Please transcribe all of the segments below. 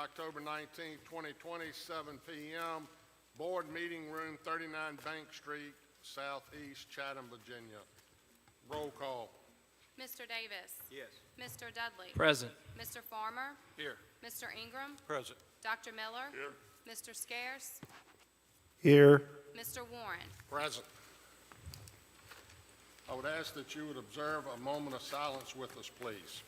October 19, 2020, 7 p.m. Board Meeting Room, 39 Bank Street, Southeast Chatham, Virginia. Roll call. Mr. Davis. Yes. Mr. Dudley. Present. Mr. Farmer. Here. Mr. Ingram. Present. Dr. Miller. Here. Mr. Scarce. Here. Mr. Warren. Present. I would ask that you would observe a moment of silence with us, please.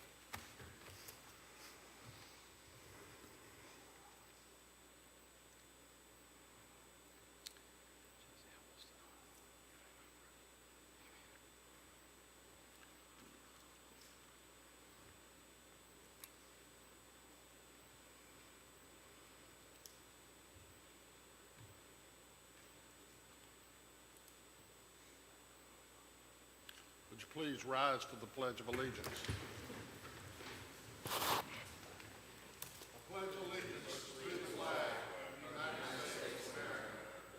Would you please rise for the Pledge of Allegiance? I pledge allegiance to the flag of the United States of America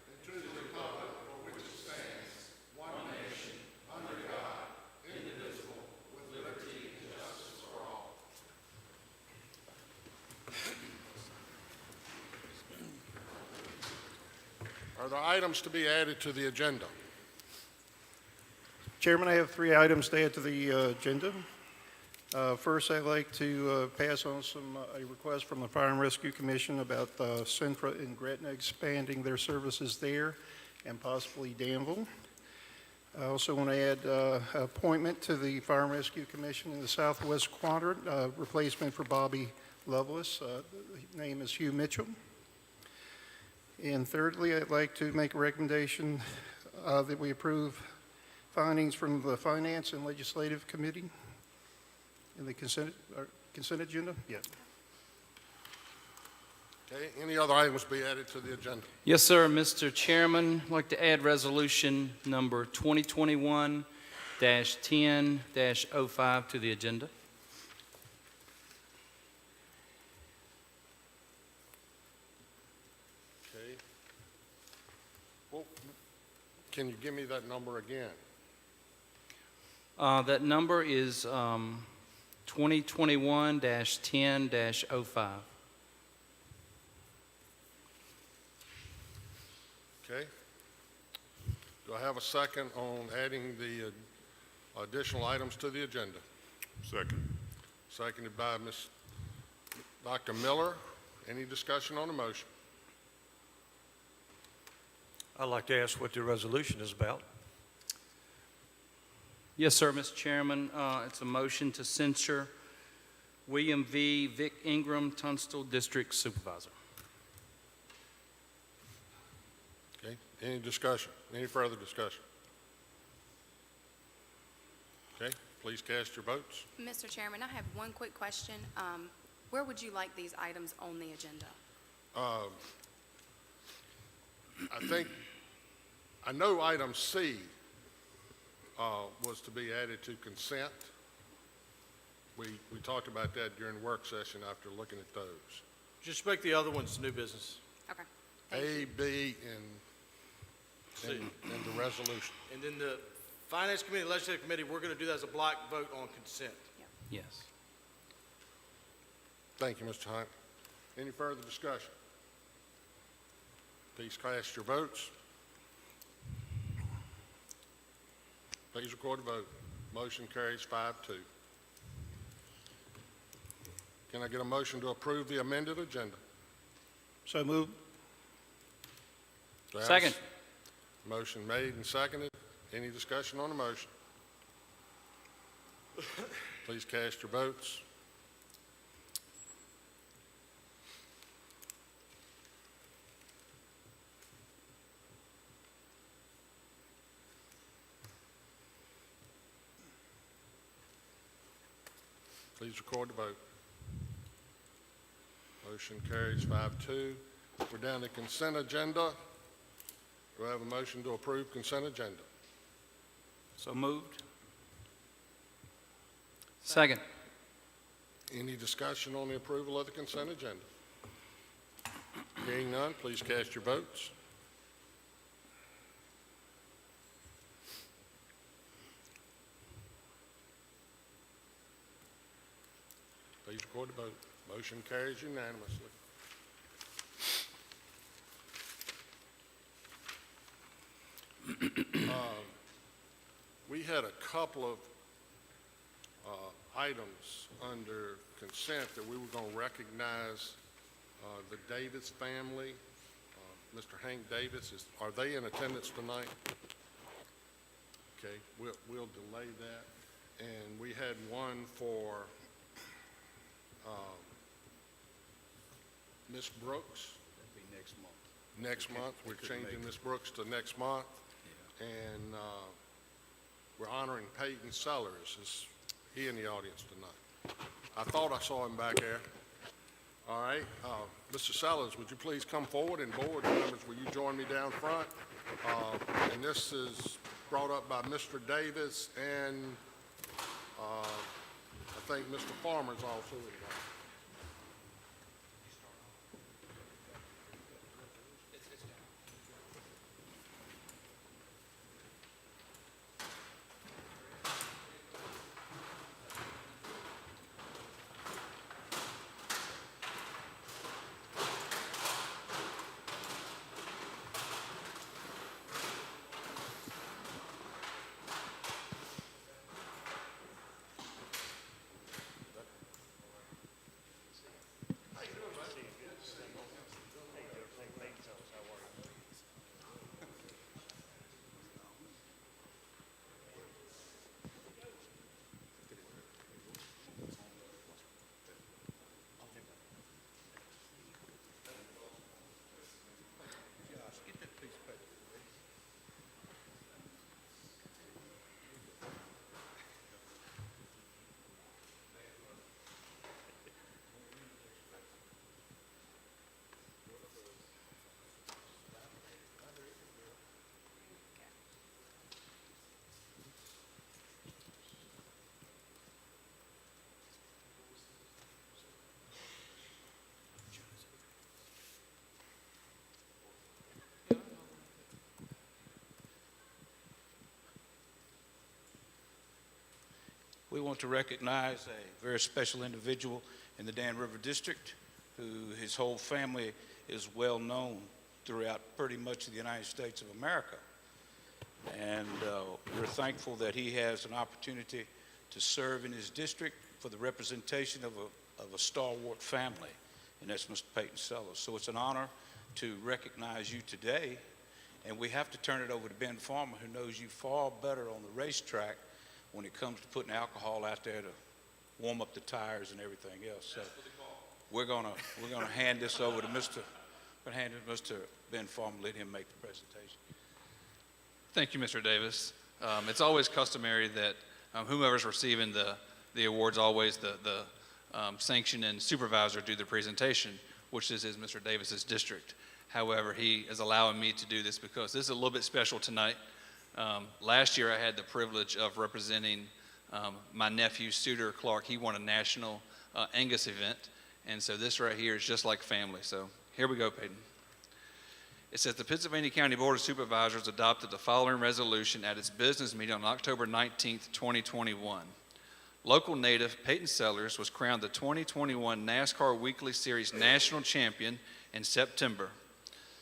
and to the republic for which it stands, one nation, under God, indivisible, with liberty and justice for all. Are there items to be added to the agenda? Chairman, I have 3 items to add to the agenda. First, I'd like to pass on a request from the Fire and Rescue Commission about Centra and Gretna expanding their services there and possibly Danville. I also want to add appointment to the Fire and Rescue Commission in the Southwest Quadrant, replacement for Bobby Lovelace. His name is Hugh Mitchell. And thirdly, I'd like to make a recommendation that we approve findings from the Finance and Legislative Committee in the consent agenda? Yeah. Okay, any other items be added to the agenda? Yes, sir, Mr. Chairman. I'd like to add resolution number 2021-10-05 to the agenda. Okay. Well, can you give me that number again? That number is 2021-10-05. Okay. Do I have a second on adding the additional items to the agenda? Second. Seconded by Dr. Miller. Any discussion on the motion? I'd like to ask what the resolution is about. Yes, sir, Mr. Chairman. It's a motion to censure William V. Vic Ingram, Tunstall District Supervisor. Okay. Any discussion? Any further discussion? Okay. Please cast your votes. Mr. Chairman, I have one quick question. Where would you like these items on the agenda? I know item C was to be added to consent. We talked about that during the work session after looking at those. Just make the other ones new business. Okay. Thank you. A, B, and the resolution. And then the Finance Committee, Legislative Committee, we're going to do that as a block vote on consent. Yes. Thank you, Mr. Hunt. Any further discussion? Please cast your votes. Please record the vote. Motion carries 5-2. Can I get a motion to approve the amended agenda? So moved. Do I have a Second. Motion made and seconded. Any discussion on the motion? Please cast your votes. Please record the vote. Motion carries 5-2. We're down to consent agenda. Do I have a motion to approve consent agenda? So moved. Second. Any discussion on the approval of the consent agenda? Hearing none, please cast your votes. Please record the vote. Motion carries unanimously. had a couple of items under consent that we were going to recognize the Davis family. Mr. Hank Davis, are they in attendance tonight? Okay, we'll delay that. And we had one for Ms. Brooks. That'll be next month. Next month, we're changing Ms. Brooks to next month. And we're honoring Peyton Sellers. Is he in the audience tonight? I thought I saw him back there. All right, Mr. Sellers, would you please come forward, and board members, will you join me down front? And this is brought up by Mr. Davis, and I think Mr. Farmer's also involved. We want to recognize a very special individual in the Dan River District who his whole family is well known throughout pretty much the United States of America. And we're thankful that he has an opportunity to serve in his district for the representation of a stalwart family, and that's Mr. Peyton Sellers. So it's an honor to recognize you today, and we have to turn it over to Ben Farmer, who knows you far better on the racetrack when it comes to putting alcohol out there to warm up the tires and everything else. So we're gonna hand this over to Mr. Ben Farmer, let him make the presentation. Thank you, Mr. Davis. It's always customary that whomever's receiving the awards, always the sanction and supervisor do the presentation, which is Mr. Davis's district. However, he is allowing me to do this because this is a little bit special tonight. Last year, I had the privilege of representing my nephew, Suter Clark. He won a national Angus event, and so this right here is just like family. So here we go, Peyton. It says the Pittsylvania County Board of Supervisors adopted the following resolution at its business meeting on October 19th, 2021. Local native Peyton Sellers was crowned the 2021 NASCAR Weekly Series National Champion in September.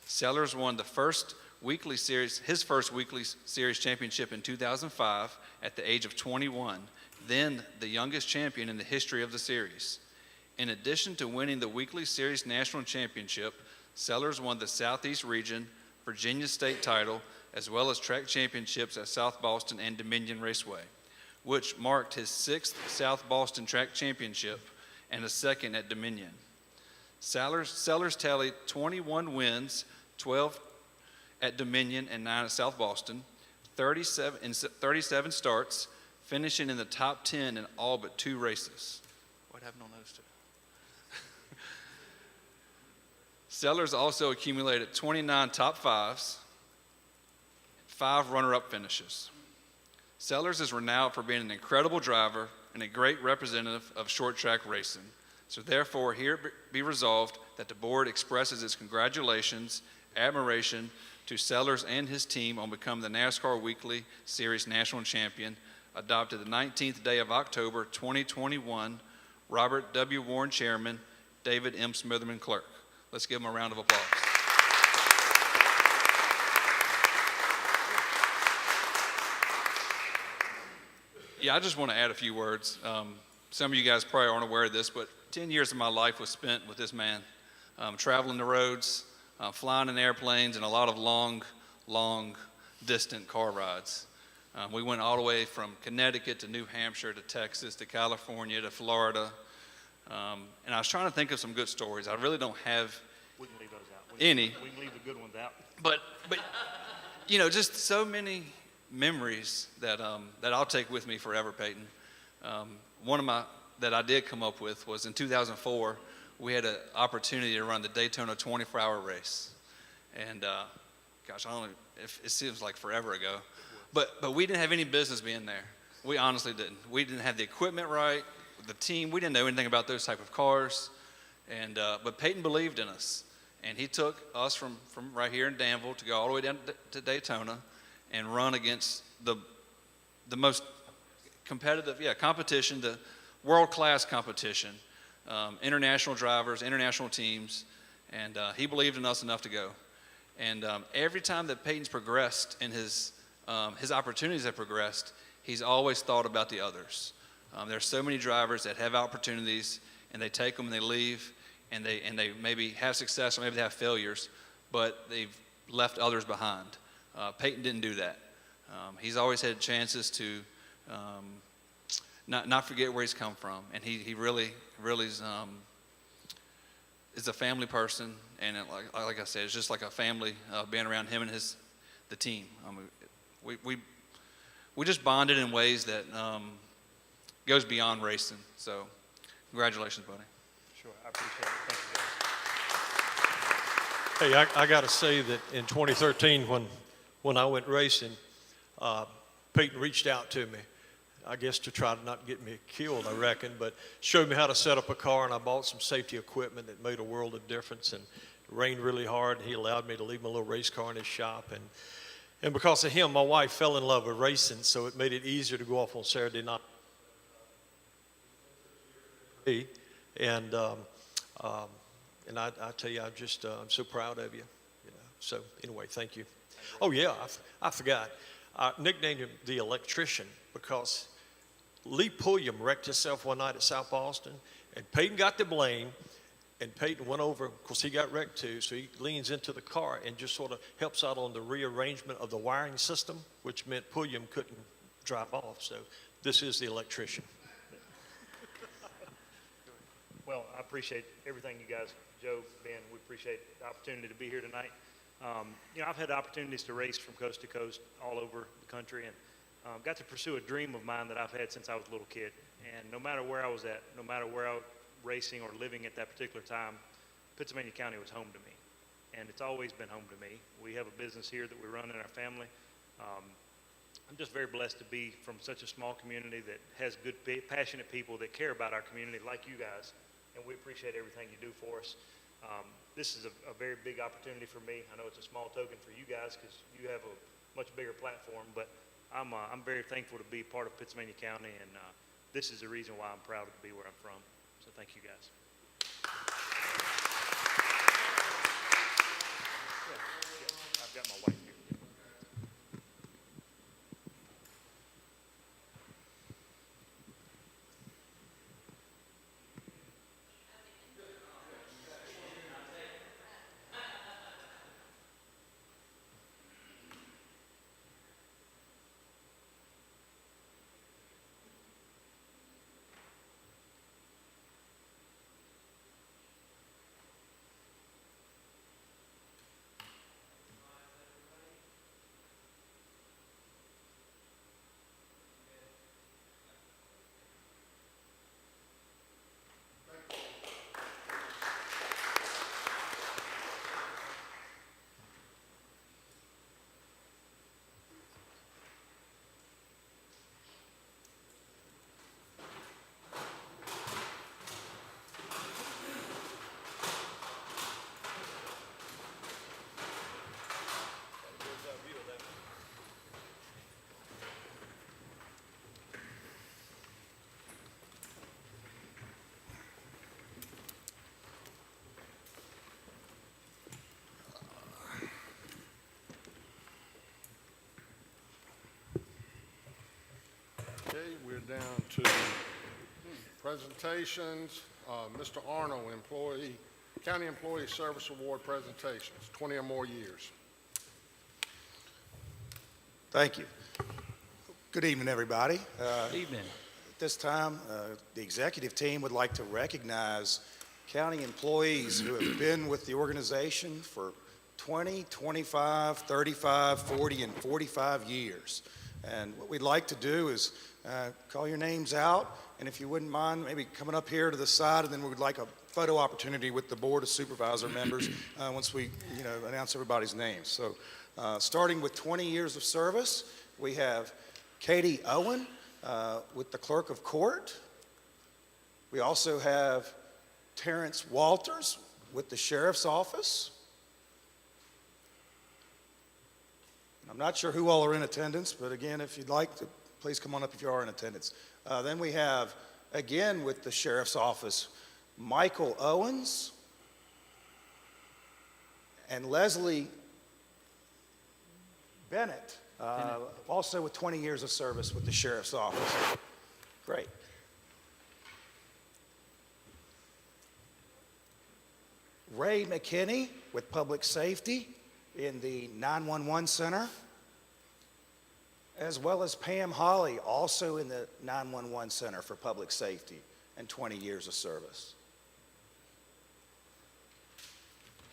Sellers won his first Weekly Series championship in 2005 at the age of 21, then the youngest champion in the history of the series. In addition to winning the Weekly Series National Championship, Sellers won the Southeast Region, Virginia State title, as well as track championships at South Boston and Dominion Raceway, which marked his 6th South Boston track championship and a 2nd at Dominion. Sellers tallied 21 wins, 12 at Dominion and 9 at South Boston, 37 starts, finishing in the top 10 in all but 2 races. What happened on those 2? Sellers also accumulated 29 top 5s, 5 runner-up finishes. Sellers is renowned for being an incredible driver and a great representative of short track racing. So therefore, here be resolved that the board expresses its congratulations, admiration to Sellers and his team on becoming the NASCAR Weekly Series National Champion, adopted the 19th day of October 2021, Robert W. Warren Chairman, David M. Smitherman Clerk. Let's give him a round of applause. Yeah, I just want to add a few words. Some of you guys probably aren't aware of this, but 10 years of my life was spent with this man, traveling the roads, flying in airplanes, and a lot of long, distant car rides. We went all the way from Connecticut to New Hampshire to Texas to California to Florida. And I was trying to think of some good stories. I really don't have We can leave those out. any. We can leave the good ones out. But just so many memories that I'll take with me forever, Peyton. One of my that I did come up with was in 2004. We had an opportunity to run the Daytona 24-hour race, and gosh, I don't know if it seems like forever ago, but we didn't have any business being there. We honestly didn't. We didn't have the equipment right, the team. We didn't know anything about those type of cars, and but Peyton believed in us. And he took us from right here in Danville to go all the way down to Daytona and run against the most competitive, competition, the world-class competition, international drivers, international teams, and he believed in us enough to go. And every time that Peyton's progressed and his opportunities have progressed, he's always thought about the others. There's so many drivers that have opportunities, and they take them and they leave, and they maybe have success or maybe they have failures, but they've left others behind. Peyton didn't do that. He's always had chances to not forget where he's come from, and he really is a family person, and like I said, it's just like a family being around him and the team. We just bonded in ways that goes beyond racing. So, congratulations, buddy. Sure, I appreciate it. Thank you, guys. Hey, I got to say that in 2013, when I went racing, Peyton reached out to me, I guess to try to not get me killed, I reckon, but showed me how to set up a car, and I bought some safety equipment that made a world of difference. And it rained really hard, and he allowed me to leave my little race car in his shop. And because of him, my wife fell in love with racing, so it made it easier to go off on Saturday night. And I tell you, I'm so proud of you. So anyway, thank you. Oh yeah, I forgot. I nicknamed him the electrician because Lee Pulliam wrecked himself one night at South Boston, and Peyton got the blame. And Peyton went over, of course he got wrecked too, so he leans into the car and just sort of helps out on the rearrangement of the wiring system, which meant Pulliam couldn't drive off. So this is the electrician. Well, I appreciate everything you guys, Joe, Ben, we appreciate the opportunity to be here tonight. I've had opportunities to race from coast to coast all over the country, and got to pursue a dream of mine that I've had since I was a little kid. And no matter where I was at, no matter where I was racing or living at that particular time, Pittsylvania County was home to me. And it's always been home to me. We have a business here that we run in our family. I'm just very blessed to be from such a small community that has good, passionate people that care about our community like you guys. And we appreciate everything you do for us. This is a very big opportunity for me. I know it's a small token for you guys because you have a much bigger platform, but I'm very thankful to be part of Pittsylvania County, and this is the reason why I'm proud to be where I'm from. So thank you guys. Yeah, I've got my wife here. down to presentations. Mr. Arnold, County Employee Service Award presentations, 20 or more years. Thank you. Good evening, everybody. Evening. At this time, the executive team would like to recognize county employees who have been with the organization for 20, 25, 35, 40, and 45 years. And what we'd like to do is call your names out, and if you wouldn't mind, maybe coming up here to the side, and then we would like a photo opportunity with the Board of Supervisor members once we, announce everybody's names. So, starting with 20 years of service, we have Katie Owen with the Clerk of Court. We also have Terrence Walters with the Sheriff's Office. I'm not sure who all are in attendance, but again, if you'd like to, please come on up if you are in attendance. Then we have, again with the Sheriff's Office, Michael Owens and Leslie Bennett, also with 20 years of service with the Sheriff's Office. Great. Ray McKinney with Public Safety in the 911 Center, as well as Pam Holly, also in the 911 Center for Public Safety and 20 years of service.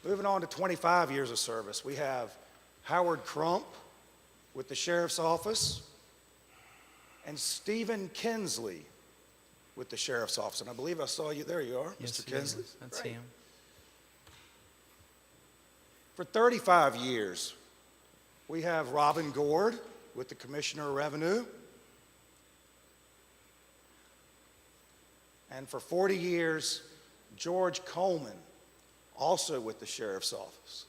Moving on to 25 years of service, we have Howard Crump with the Sheriff's Office and Stephen Kinsley with the Sheriff's Office. And I believe I saw you, there you are, Yes, Mr. he Kinsley. is. That's Great. him. For 35 years, we have Robin Gord with the Commissioner of Revenue. And for 40 years, George Coleman, also with the Sheriff's Office.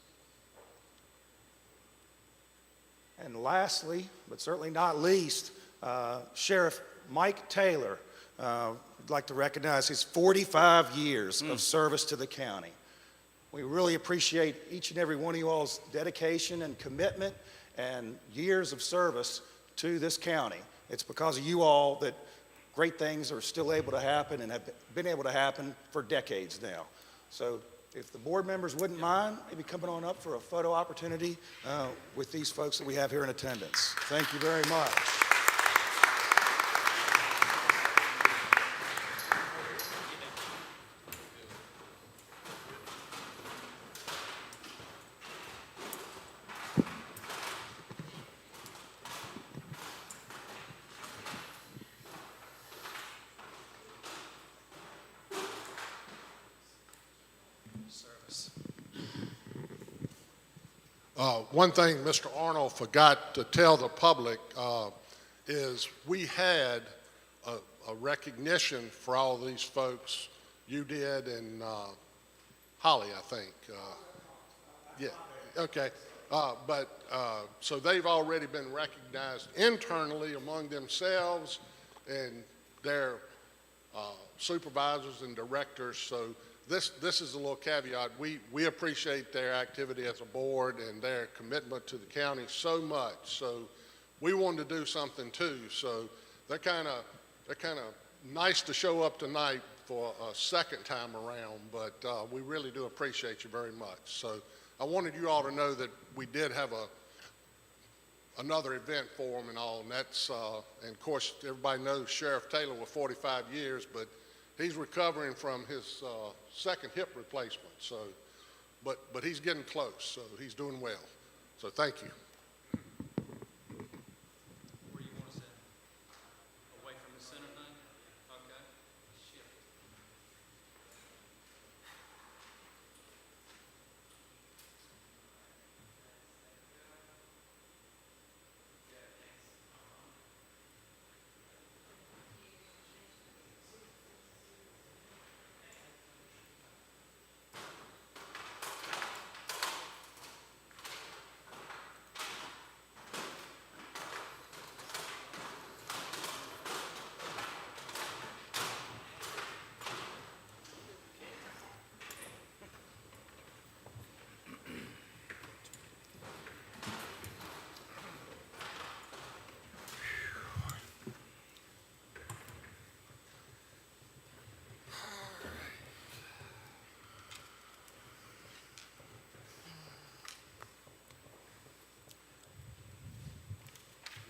And lastly, but certainly not least, Sheriff Mike Taylor. I'd like to recognize his 45 years of service to the county. We really appreciate each and every one of you all's dedication and commitment and years of service to this county. It's because of you all that great things are still able to happen and have been able to happen for decades now. So if the board members wouldn't mind, maybe coming on up for a photo opportunity with these folks that we have here in attendance. Thank you very much. One thing Mr. Arnold forgot to tell the public is we had a recognition for all these folks. You did, and Holly, I think. Yeah, okay. So they've already been recognized internally among themselves and their supervisors and directors. So this is a little caveat. We appreciate their activity as a board and their commitment to the county so much. So we wanted to do something too. So they're kind of nice to show up tonight for a second time around, but we really do appreciate you very much. So I wanted you all to know that we did have another event for them and all, and that's, and of course, everybody knows Sheriff Taylor with 45 years, but he's recovering from his second hip replacement, so, but he's getting close, so he's doing well. So thank you. Where you want to sit? Away from the center thing? Okay. Shift.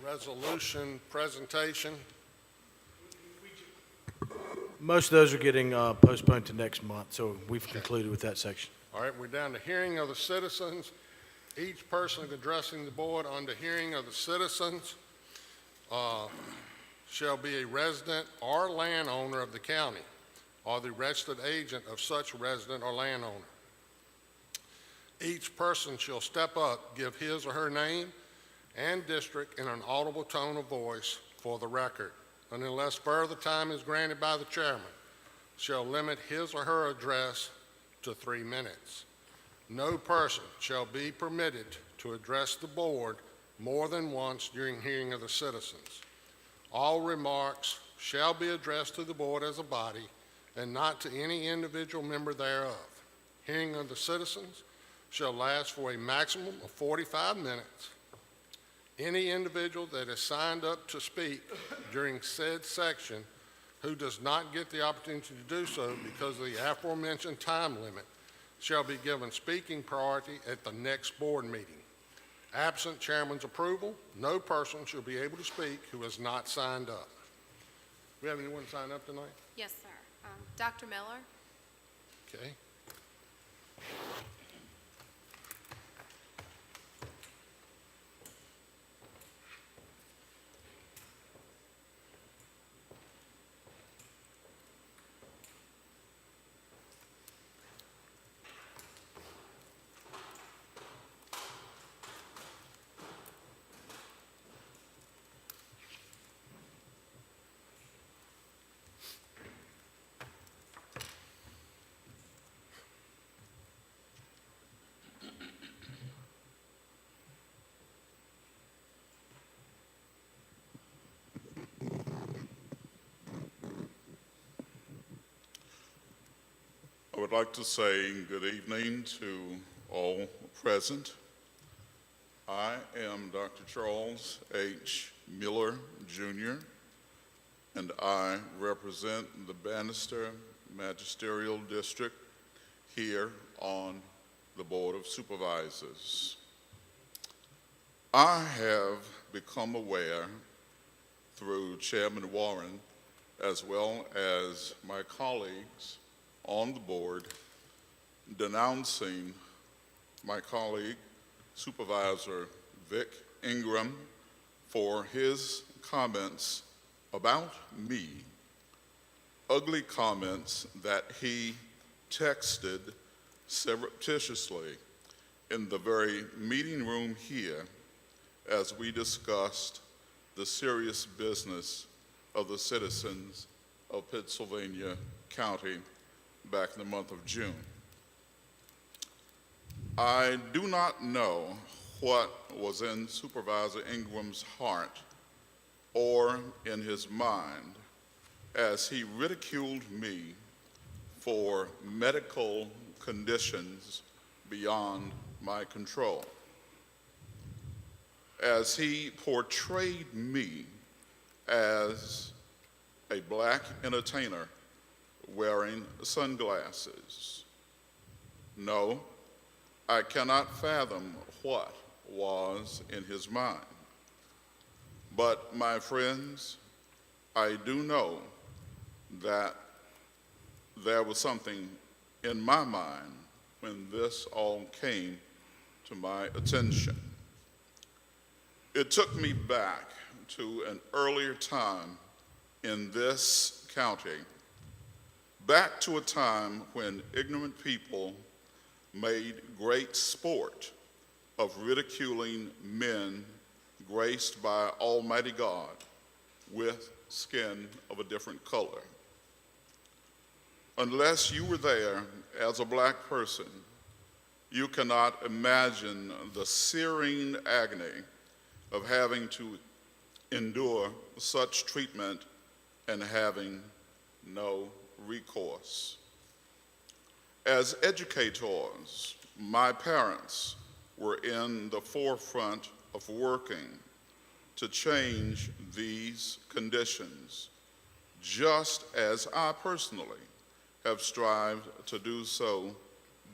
resolution presentation. Most of those are getting postponed to next month, so we've concluded with that section. All right, we're down to hearing of the citizens. Each person addressing the board under hearing of the citizens shall be a resident or landowner of the county or the registered agent of such resident or landowner. Each person shall step up, give his or her name and district in an audible tone of voice for the record, and unless further time is granted by the chairman, shall limit his or her address to 3 minutes. No person shall be permitted to address the board more than once during hearing of the citizens. All remarks shall be addressed to the board as a body and not to any individual member thereof. Hearing of the citizens shall last for a maximum of 45 minutes. Any individual that is signed up to speak during said section who does not get the opportunity to do so because of the aforementioned time limit shall be given speaking priority at the next board meeting. Absent chairman's approval, no person shall be able to speak who is not signed up. Do we have anyone signed up tonight? Yes, sir. Dr. Miller? Okay. I would like to say good evening to all present. I am Dr. Charles H. Miller, Jr., and I represent the Bannister Magisterial District here on the Board of Supervisors. I have become aware through Chairman Warren, as well as my colleagues on the board, denouncing my colleague, Supervisor Vic Ingram, for his comments about me, ugly comments that he texted surreptitiously in the very meeting room here as we discussed the serious business of the citizens of Pittsylvania County back in the month of June. I do not know what was in Supervisor Ingram's heart or in his mind as he ridiculed me for medical conditions beyond my control, as he portrayed me as a black entertainer wearing sunglasses. No, I cannot fathom what was in his mind. But my friends, I do know that there was something in my mind when this all came to my attention. It took me back to an earlier time in this county, back to a time when ignorant people made great sport of ridiculing men graced by Almighty God with skin of a different color. Unless you were there as a black person, you cannot imagine the searing agony of having to endure such treatment and having no recourse. As educators, my parents were in the forefront of working to change these conditions, just as I personally have strived to do so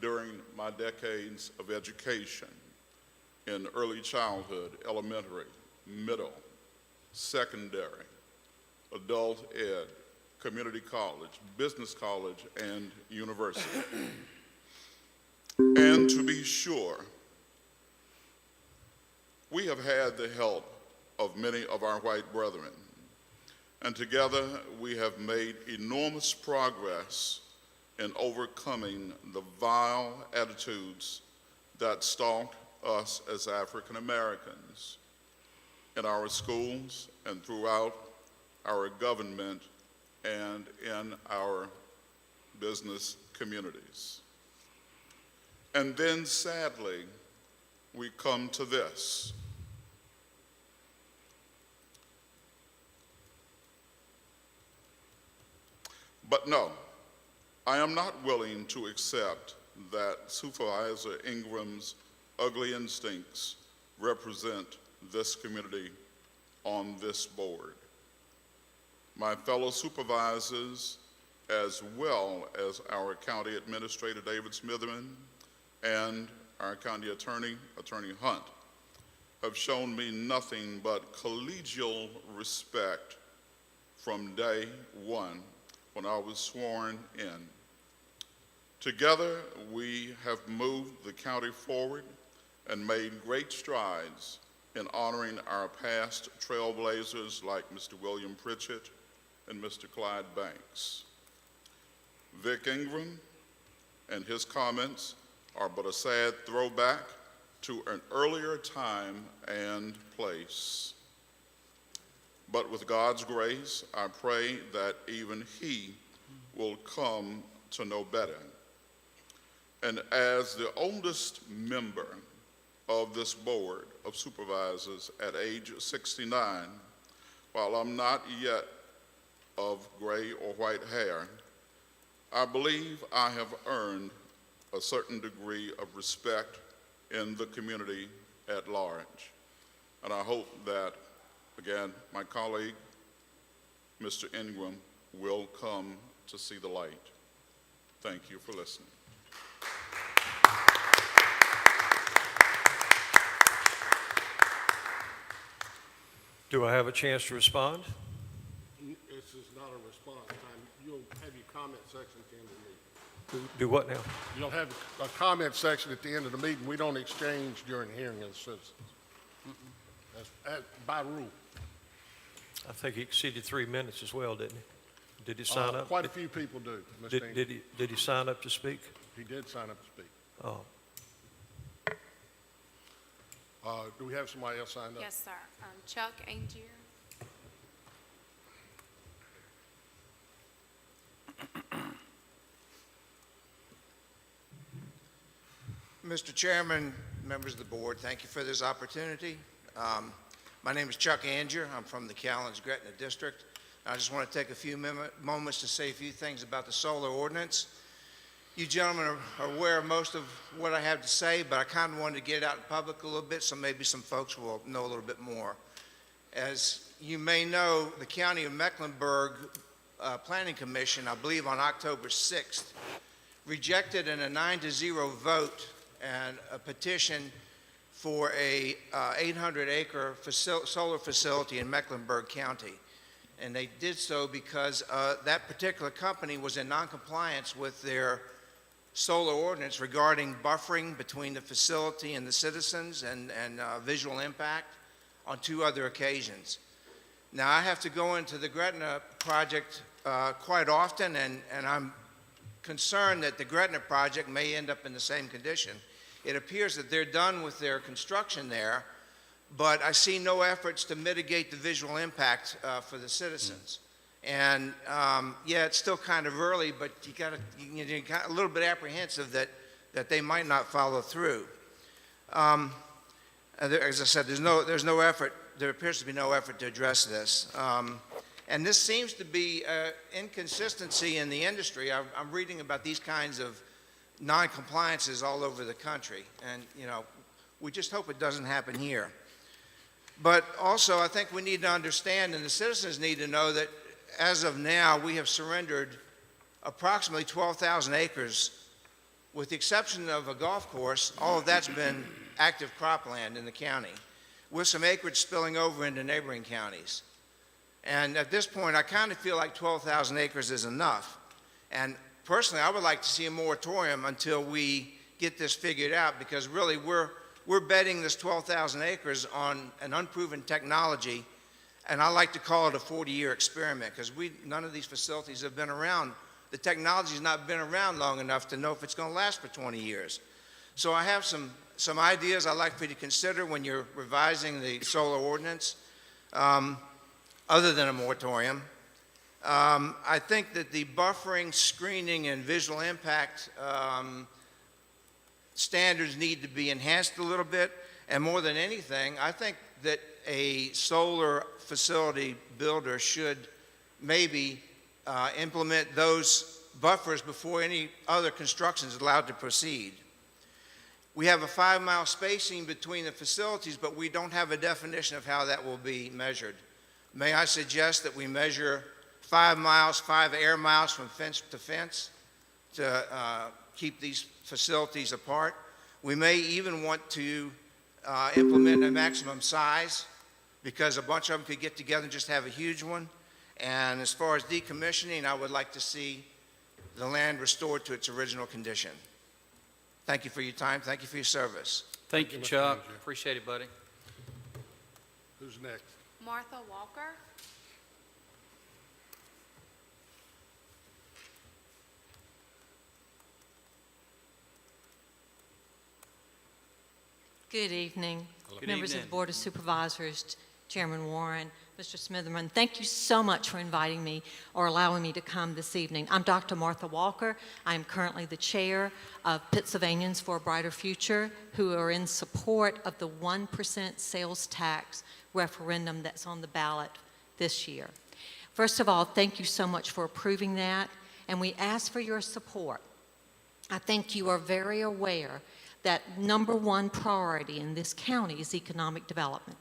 during my decades of education in early childhood, elementary, middle, secondary, adult ed, community college, business college, and university. And to be sure, we have had the help of many of our white brethren, and together we have made enormous progress in overcoming the vile attitudes that stalk us as African Americans in our schools and throughout our government and in our business communities. And then sadly, we come to this. But no, I am not willing to accept that Supervisor Ingram's ugly instincts represent this community on this board. My fellow supervisors, as well as our County Administrator David Smitherman and our County Attorney, Attorney Hunt, have shown me nothing but collegial respect from day one when I was sworn in. Together, we have moved the county forward and made great strides in honoring our past trailblazers like Mr. William Pritchett and Mr. Clyde Banks. Vic Ingram and his comments are but a sad throwback to an earlier time and place. But with God's grace, I pray that even he will come to know better. And as the oldest member of this board of supervisors at age 69, while I'm not yet of gray or white hair, I believe I have earned a certain degree of respect in the community at large. And I hope that, again, my colleague, Mr. Ingram, will come to see the light. Thank you for listening. Do I have a chance to respond? This is not a response time. You'll have your comment section at the end of the meeting. Do what now? You'll have a comment section at the end of the meeting. We don't exchange during hearing of citizens. That's by rule. I think he exceeded 3 minutes as well, didn't he? Did he sign up? Quite a few people do, Mr. Ingram. Did he sign up to speak? He did sign up to speak. Oh, Do we have somebody else signed up? Yes, sir. Chuck Angier. Mr. Chairman, members of the board, thank you for this opportunity. My name is Chuck Angier. I'm from the Callens-Gretna District. I just want to take a few moments to say a few things about the solar ordinance. You gentlemen are aware of most of what I have to say, but I kind of wanted to get it out in public a little bit so maybe some folks will know a little bit more. As you may know, the County of Mecklenburg Planning Commission, I believe on October 6th, rejected in a 9-0 vote and a petition for a 800-acre solar facility in Mecklenburg County. And they did so because that particular company was in noncompliance with their solar ordinance regarding buffering between the facility and the citizens and visual impact on 2 other occasions. Now, I have to go into the Gretna project quite often, and I'm concerned that the Gretna project may end up in the same condition. It appears that they're done with their construction there, but I see no efforts to mitigate the visual impact for the citizens. And yeah, it's still kind of early, but you're a little bit apprehensive that they might not follow through. As I said, there's no effort. There appears to be no effort to address this. And this seems to be inconsistency in the industry. I'm reading about these kinds of non-compliances all over the country, and we just hope it doesn't happen here. But also, I think we need to understand, and the citizens need to know, that as of now, we have surrendered approximately 12,000 acres. With the exception of a golf course, all of that's been active cropland in the county. with some acreage spilling over into neighboring counties. And at this point, I kind of feel like 12,000 acres is enough. And personally, I would like to see a moratorium until we get this figured out, because really we're betting this 12,000 acres on an unproven technology, and I like to call it a 40-year experiment, because none of these facilities have been around. The technology's not been around long enough to know if it's going to last for 20 years. So I have some ideas I'd like for you to consider when you're revising the solar ordinance, other than a moratorium. I think that the buffering, screening, and visual impact standards need to be enhanced a little bit. And more than anything, I think that a solar facility builder should maybe implement those buffers before any other construction is allowed to proceed. We have a 5-mile spacing between the facilities, but we don't have a definition of how that will be measured. May I suggest that we measure 5 miles, 5 air miles from fence to fence to keep these facilities apart? We may even want to implement a maximum size, because a bunch of them could get together and just have a huge one. And as far as decommissioning, I would like to see the land restored to its original condition. Thank you for your time. Thank you for your service. Thank you, Mr. Chuck. Manager. Appreciate it, buddy. Who's next? Martha Walker? Good evening, Good members of evening. the Board of Supervisors, Chairman Warren, Mr. Smitherman. Thank you so much for inviting me or allowing me to come this evening. I'm Dr. Martha Walker. I am currently the chair of Pennsylvanians for a Brighter Future, who are in support of the 1% sales tax referendum that's on the ballot this year. First of all, thank you so much for approving that, and we ask for your support. I think you are very aware that #1 priority in this county is economic development.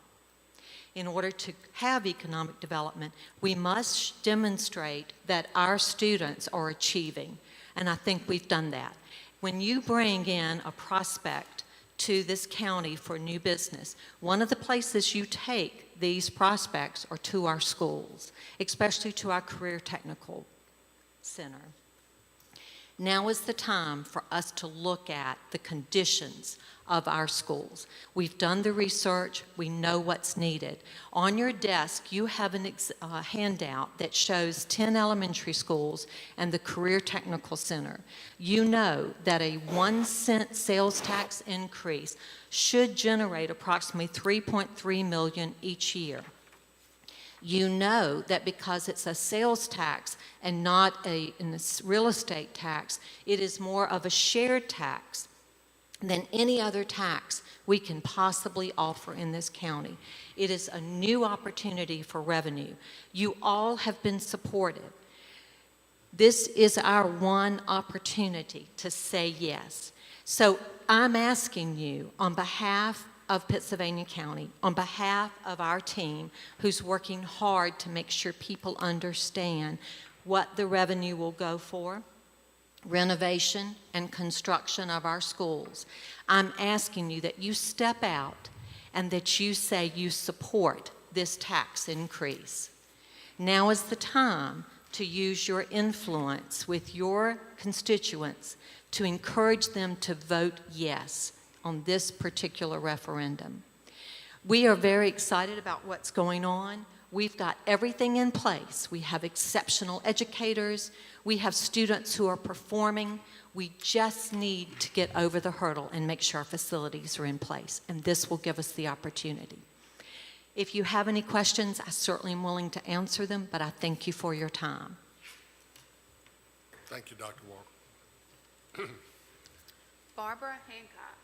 In order to have economic development, we must demonstrate that our students are achieving, and I think we've done that. When you bring in a prospect to this county for new business, one of the places you take these prospects are to our schools, especially to our Career Technical Center. Now is the time for us to look at the conditions of our schools. We've done the research. We know what's needed. On your desk, you have a handout that shows 10 elementary schools and the Career Technical Center. You know that a 1-cent sales tax increase should generate approximately $3.3 million each year. You know that because it's a sales tax and not a real estate tax, it is more of a shared tax than any other tax we can possibly offer in this county. It is a new opportunity for revenue. You all have been supportive. This is our one opportunity to say yes. So I'm asking you on behalf of Pennsylvania County, on behalf of our team who's working hard to make sure people understand what the revenue will go for, renovation and construction of our schools. I'm asking you that you step out and that you say you support this tax increase. Now is the time to use your influence with your constituents to encourage them to vote yes on this particular referendum. We are very excited about what's going on. We've got everything in place. We have exceptional educators. We have students who are performing. We just need to get over the hurdle and make sure our facilities are in place, and this will give us the opportunity. If you have any questions, I certainly am willing to answer them, but I thank you for your time. Thank you, Dr. Walker. Barbara Hancock.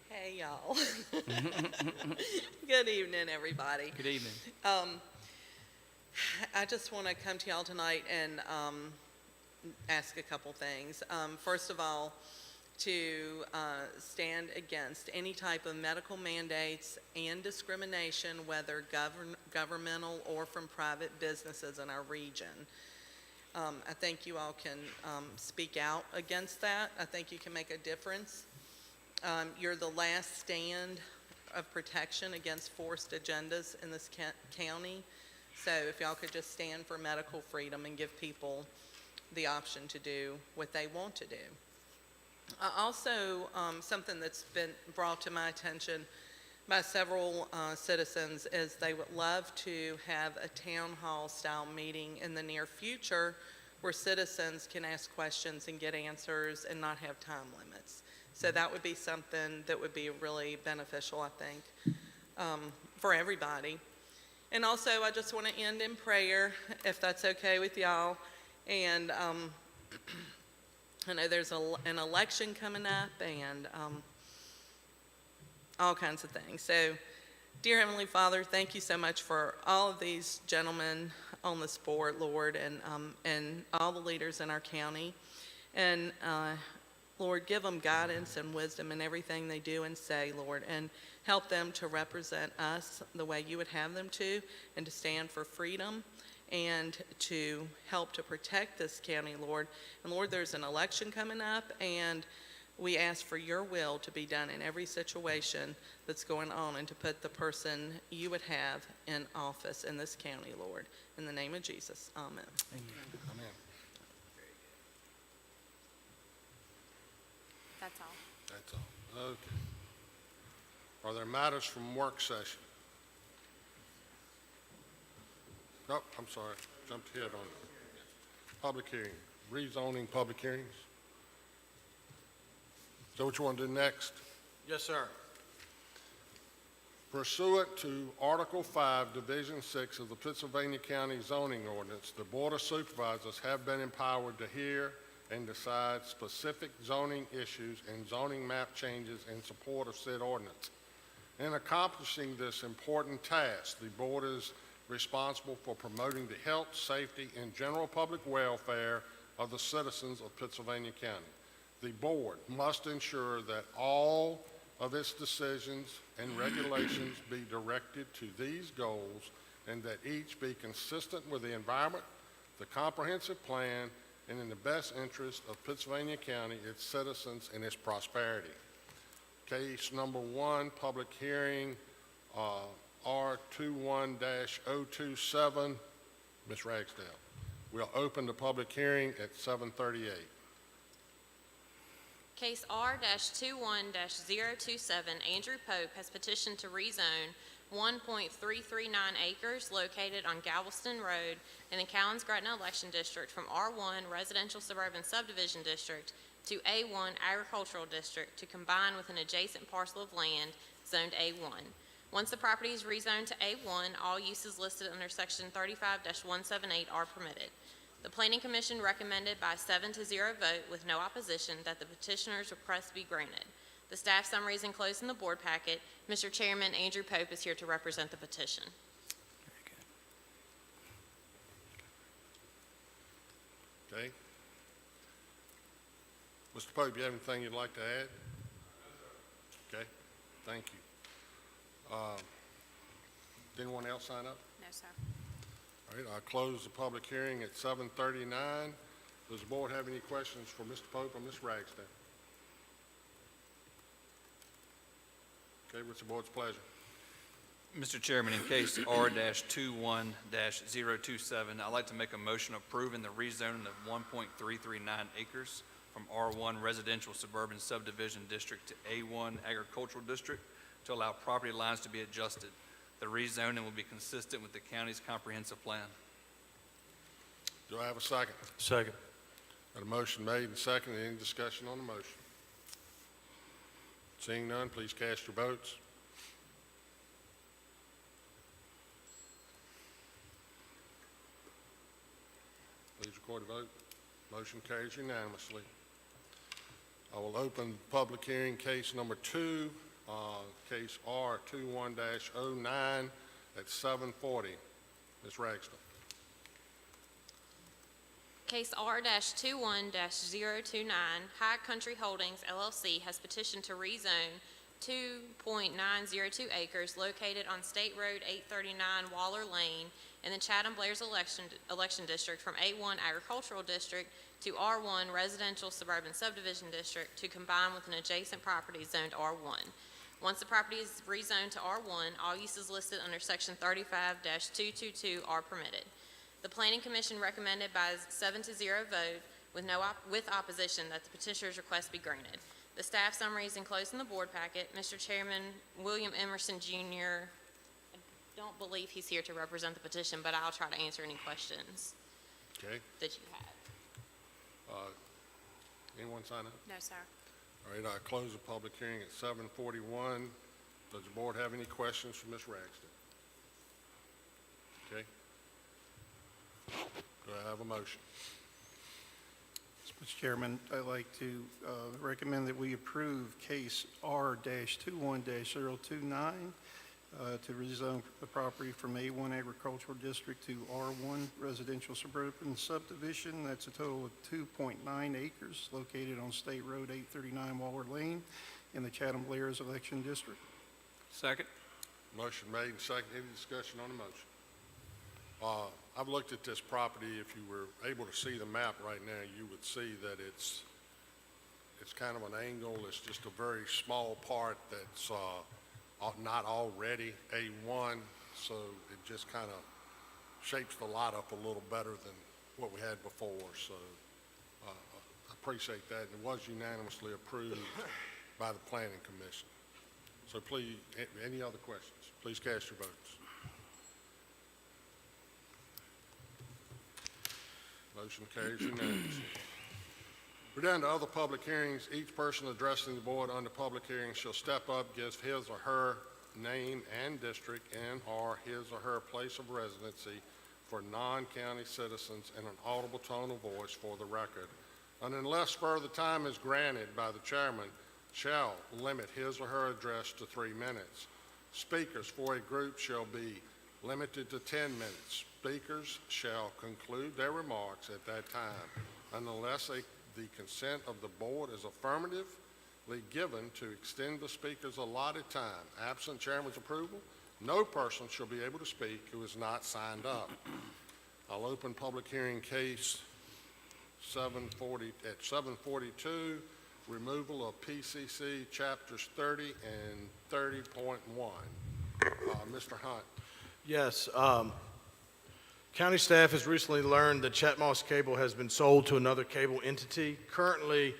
Hey, y'all. Good evening, everybody. Good evening. I just want to come to y'all tonight and ask a couple things. First of all, to stand against any type of medical mandates and discrimination, whether governmental or from private businesses in our region. I think you all can speak out against that. I think you can make a difference. You're the last stand of protection against forced agendas in this county. So if y'all could just stand for medical freedom and give people the option to do what they want to do. Also, something that's been brought to my attention by several citizens is they would love to have a town hall style meeting in the near future where citizens can ask questions and get answers and not have time limits. So that would be something that would be really beneficial, I think, for everybody. And also, I just want to end in prayer, if that's okay with y'all. And I know there's an election coming up and all kinds of things. So, dear Heavenly Father, thank you so much for all of these gentlemen on this board, Lord, and all the leaders in our county. And Lord, give them guidance and wisdom in everything they do and say, Lord, and help them to represent us the way you would have them to, and to stand for freedom and to help to protect this county, Lord. And Lord, there's an election coming up, and we ask for your will to be done in every situation that's going on, and to put the person you would have in office in this county, Lord. In the name of Jesus, amen. Amen. That's all. That's all. Okay. Are there matters from work session? Oh, I'm sorry. Jumped ahead on it. Public hearing. Rezoning public hearings. Is that what you want to do next? Yes, sir. Pursuant to Article 5, Division 6 of the Pittsylvania County Zoning Ordinance, the Board of Supervisors have been empowered to hear and decide specific zoning issues and zoning map changes in support of said ordinance. In accomplishing this important task, the board is responsible for promoting the health, safety, and general public welfare of the citizens of Pittsylvania County. The board must ensure that all of its decisions and regulations be directed to these goals, and that each be consistent with the environment, the comprehensive plan, and in the best interest of Pittsylvania County, its citizens, and its prosperity. Case number 1, public hearing, R21-027, Ms. Ragsdale. We'll open the public hearing at 7:38. Case R-21-027, Andrew Pope has petitioned to rezone 1.339 acres located on Galveston Road in the Cowens-Gretna Election District from R1 Residential Suburban Subdivision District to A1 Agricultural District to combine with an adjacent parcel of land zoned A1. Once the property is rezoned to A1, all uses listed under Section 35-178 are permitted. The Planning Commission recommended by a 7-0 vote with no opposition that the petitioner's request be granted. The staff summary is enclosed in the board packet. Mr. Chairman, Andrew Pope is here to represent the petition. Okay. Mr. Pope, you have anything you'd like to add? Okay, thank you. Did anyone else sign up? No, sir. All right, I'll close the public hearing at 7:39. Does the board have any questions for Mr. Pope or Ms. Ragsdale? Okay, what's the board's pleasure? Mr. Chairman, in case R-21-027, I'd like to make a motion approving the rezoning of 1.339 acres from R1 Residential Suburban Subdivision District to A1 Agricultural District to allow property lines to be adjusted. The rezoning will be consistent with the county's comprehensive plan. Do I have a second? Second. Got a motion made and seconded. Any discussion on the motion? Seeing none, please cast your votes. Please record the vote. Motion carries unanimously. I will open public hearing case number 2, case R21-09 at 7:40. Ms. Ragsdale. Case R-21-029, High Country Holdings LLC has petitioned to rezone 2.902 acres located on State Road 839 Waller Lane in the Chatham-Blairs election district from A1 Agricultural District to R1 Residential Suburban Subdivision District to combine with an adjacent property zoned R1. Once the property is rezoned to R1, all uses listed under Section 35-222 are permitted. The Planning Commission recommended by a 7-0 vote with opposition that the petitioner's request be granted. The staff summary is enclosed in the board packet. Mr. Chairman, William Emerson Jr., I don't believe he's here to represent the petition, but I'll try to answer any questions Okay. that you have. Anyone sign up? No, sir. All right, I close the public hearing at 7:41. Does the board have any questions for Ms. Ragsdale? Okay. Do I have a motion? Mr. Chairman, I'd like to recommend that we approve case R-21-029 to rezone the property from A1 Agricultural District to R1 Residential Suburban Subdivision. That's a total of 2.9 acres located on State Road 839 Waller Lane in the Chatham-Blairs election district. Second. Motion made and seconded. Any discussion on the motion? I've looked at this property. If you were able to see the map right now, you would see that it's kind of an angle. It's just a very small part that's not already A1, so it just kind of shapes the lot up a little better than what we had before. So I appreciate that. And it was unanimously approved by the Planning Commission. So please, any other questions? Please cast your votes. Motion carries unanimously. We're down to other public hearings. Each person addressing the board under public hearing shall step up, give his or her name and district and/or his or her place of residency for non-county citizens in an audible tone of voice for the record. And unless further time is granted by the chairman, shall limit his or her address to 3 minutes. Speakers for a group shall be limited to 10 minutes. Speakers shall conclude their remarks at that time, unless the consent of the board is affirmatively given to extend the speaker's allotted time. Absent chairman's approval, no person shall be able to speak who is not signed up. I'll open public hearing case 742, removal of PCC chapters 30 and 30.1. Mr. Hunt. Yes. County staff has recently learned that Chatmoss Cable has been sold to another cable entity. Currently,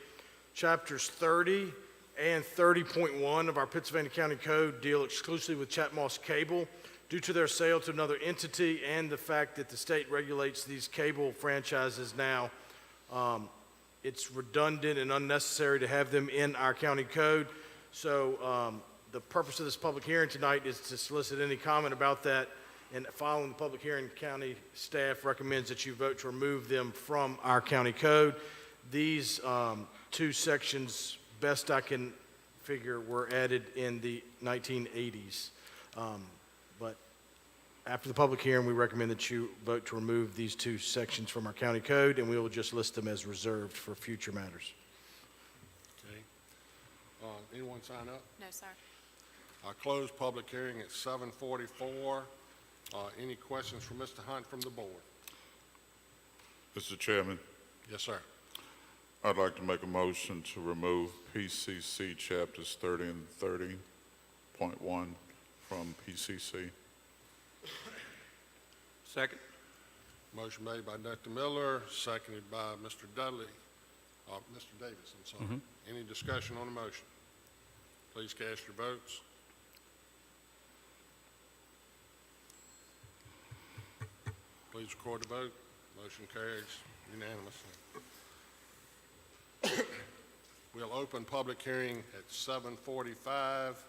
chapters 30 and 30.1 of our Pennsylvania County Code deal exclusively with Chatmoss Cable. Due to their sale to another entity and the fact that the state regulates these cable franchises now, it's redundant and unnecessary to have them in our county code. So the purpose of this public hearing tonight is to solicit any comment about that. And following the public hearing, county staff recommends that you vote to remove them from our county code. These two sections, best I can figure, were added in the 1980s. But after the public hearing, we recommend that you vote to remove these two sections from our county code, and we will just list them as reserved for future matters. Okay. Anyone sign up? No, sir. I close public hearing at 7:44. Any questions for Mr. Hunt from the board? Mr. Chairman, Yes, sir. I'd like to make a motion to remove PCC chapters 30 and 30.1 from PCC. Second. Motion made by Dr. Miller, seconded by Mr. Dudley, Mr. Davis, I'm sorry. Any discussion on the motion? Please cast your votes. Please record the vote. Motion carries unanimously. We'll open public hearing at 7:45.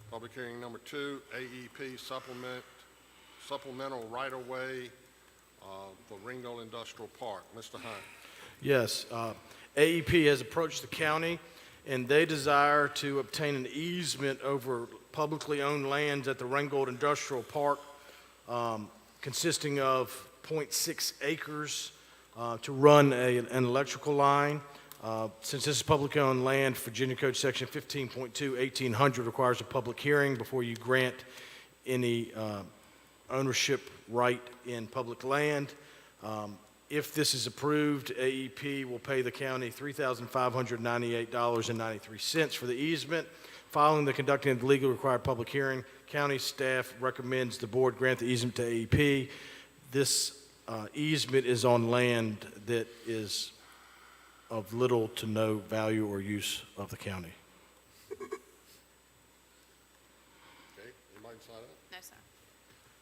Public hearing number 2, AEP supplemental right-of-way for Ringgold Industrial Park. Mr. Hunt. Yes, AEP has approached the county, and they desire to obtain an easement over publicly owned lands at the Ringgold Industrial Park, consisting of 0.6 acres to run an electrical line. Since this is publicly owned land, Virginia Code Section 15.2, 1800 requires a public hearing before you grant any ownership right in public land. If this is approved, AEP will pay the county $3,598.93 for the easement. Following the conducting of the legally required public hearing, county staff recommends the board grant the easement to AEP. This easement is on land that is of little to no value or use of the county. Okay, anybody sign up? No, sir.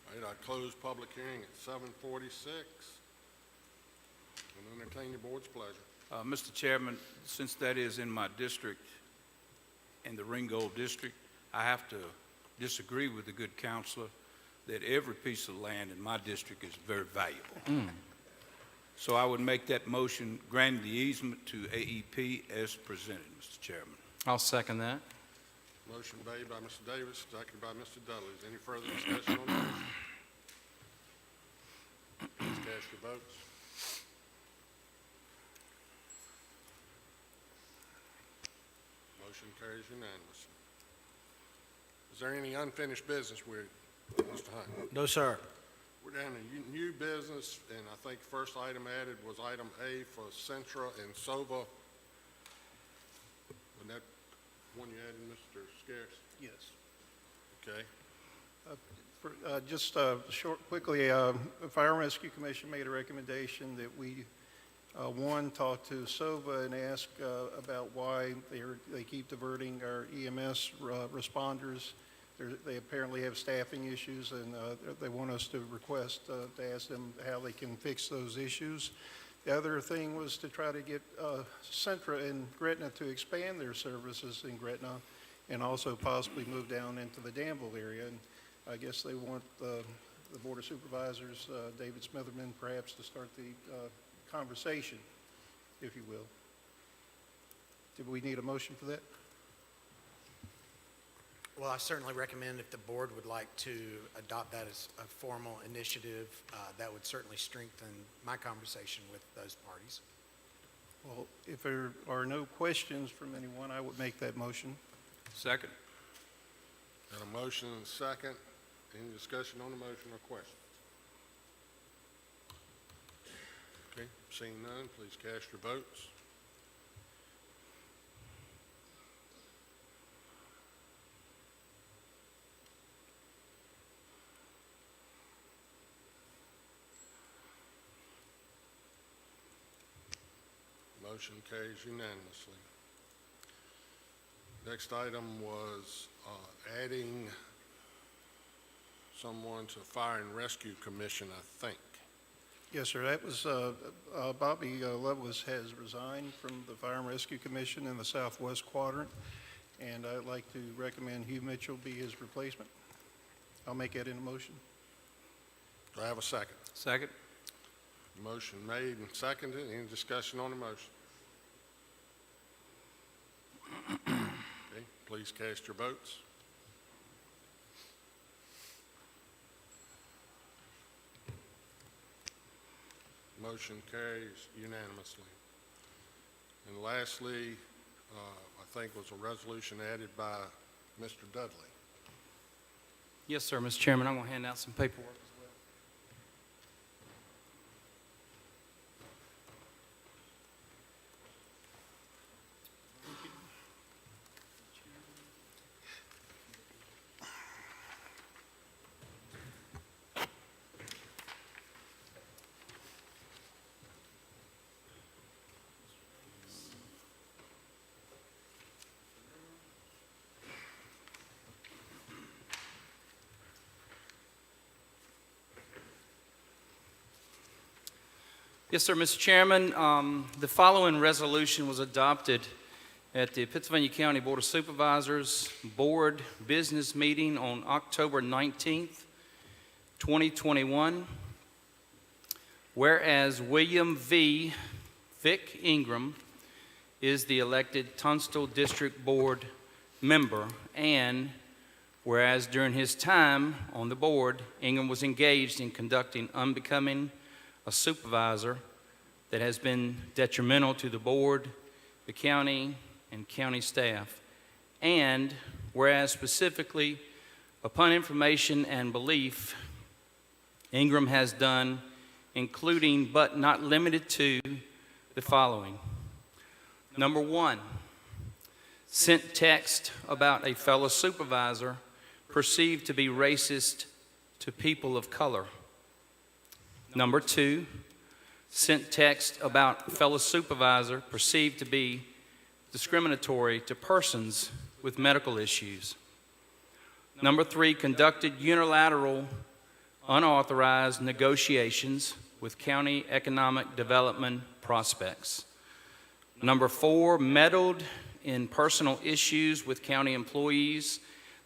All right, I close public hearing at 7:46. And entertain the board's pleasure. Mr. Chairman, since that is in my district, in the Ringgold District, I have to disagree with the good counselor that every piece of land in my district is very valuable. So I would make that motion granting the easement to AEP as presented, Mr. Chairman. I'll second that. Motion made by Mr. Davis, seconded by Mr. Dudley. Is any further discussion on the motion? Please cast your votes. Motion carries unanimously. Is there any unfinished business with Mr. Hunt? No, sir. We're down to new business, and I think first item added was item A for Centra and Sova. Wasn't that one you added, Mr. Scarce? Yes. Okay. Just quickly, the Fire and Rescue Commission made a recommendation that we, one, talk to SOVA and ask about why they keep diverting our EMS responders. They apparently have staffing issues, and they want us to request to ask them how they can fix those issues. The other thing was to try to get Centra and Gretna to expand their services in Gretna and also possibly move down into the Danville area. And I guess they want the Board of Supervisors, David Smitherman, perhaps to start the conversation, if you will. Do we need a motion for that? Well, I certainly recommend if the board would like to adopt that as a formal initiative, that would certainly strengthen my conversation with those parties. Well, if there are no questions from anyone, I would make that motion. Second. Got a motion and a second. Any discussion on the motion or questions? Okay, seeing none, please cast your votes. Motion carries unanimously. Next item was adding someone to Fire and Rescue Commission, I think. Yes, sir. That was Bobby Loveless has resigned from the Fire and Rescue Commission in the Southwest Quadrant, and I'd like to recommend Hugh Mitchell be his replacement. I'll make that in a motion. Do I have a second? Second. Motion made and seconded. Any discussion on the motion? Okay, please cast your votes. Motion carries unanimously. And lastly, I think was a resolution added by Mr. Dudley. Yes, sir, Mr. Chairman. I'm going to hand out some paperwork as well. Yes, sir, Mr. Chairman. The following resolution was adopted at the Pittsylvania County Board of Supervisors Board Business Meeting on October 19th, 2021. Whereas William V. Vic Ingram is the elected Tunstall District Board member, and whereas during his time on the board, Ingram was engaged in conducting unbecoming a supervisor that has been detrimental to the board, the county, and county staff. And whereas specifically, upon information and belief, Ingram has done, including but not limited to, the following. Number one, sent text about a fellow supervisor perceived to be racist to people of color. Number two, sent text about fellow supervisor perceived to be discriminatory to persons with medical issues. Number three, conducted unilateral, unauthorized negotiations with county economic development prospects. Number four, meddled in personal issues with county employees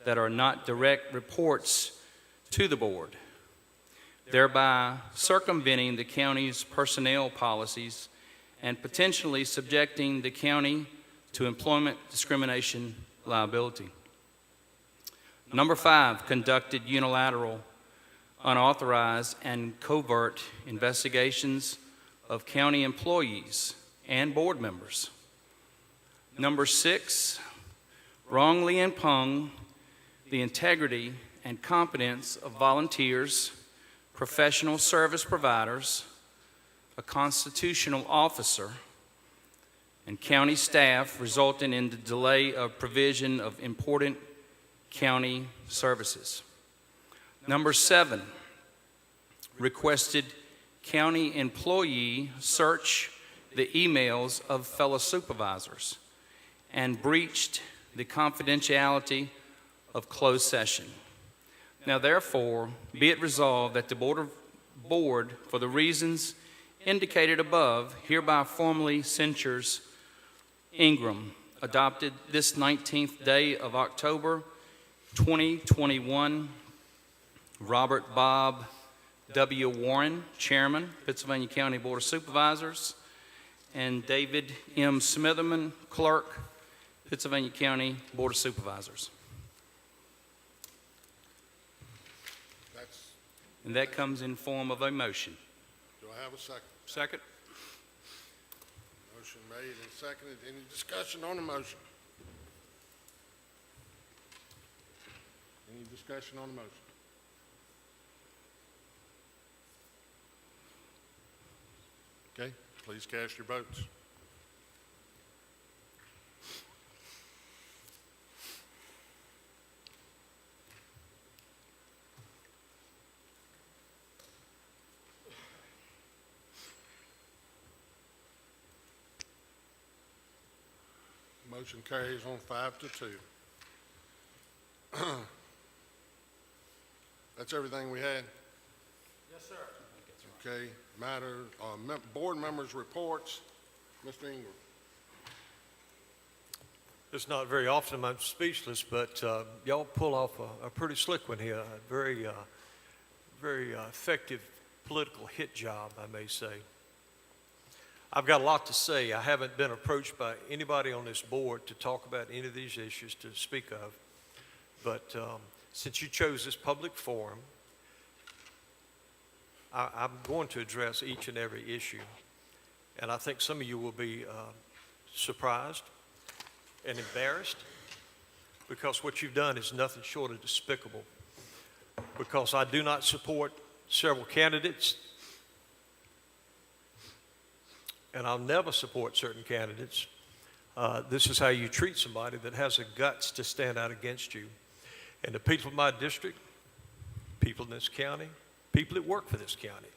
that are not direct reports to the board, thereby circumventing the county's personnel policies and potentially subjecting the county to employment discrimination liability. Number five, conducted unilateral, unauthorized, and covert investigations of county employees and board members. Number six, wrongly impugned the integrity and competence of volunteers, professional service providers, a constitutional officer, and county staff, resulting in the delay of provision of important county services. Number seven, requested county employee search the emails of fellow supervisors and breached the confidentiality of closed session. Now therefore, be it resolved that the board, for the reasons indicated above, hereby formally censures Ingram, adopted this 19th day of October 2021, Robert Bob W. Warren, Chairman, Pittsylvania County Board of Supervisors, and David M. Smitherman, Clerk, Pittsylvania County Board of Supervisors. And that comes in form of a motion. Do I have a second? Second. Motion made and seconded. Any discussion on the motion? Any discussion on the motion? Okay, please cast your votes. Motion carries on 5-2. That's everything we had? Yes, sir. Okay, board members' reports. Mr. Ingram. It's not very often I'm speechless, but y'all pull off a pretty slick one here. A very effective political hit job, I may say. I've got a lot to say. I haven't been approached by anybody on this board to talk about any of these issues to speak of. But since you chose this public forum, I'm going to address each and every issue. And I think some of you will be surprised and embarrassed, because what you've done is nothing short of despicable. Because I do not support several candidates, and I'll never support certain candidates. This is how you treat somebody that has the guts to stand out against you. And the people of my district, people in this county, people that work for this county,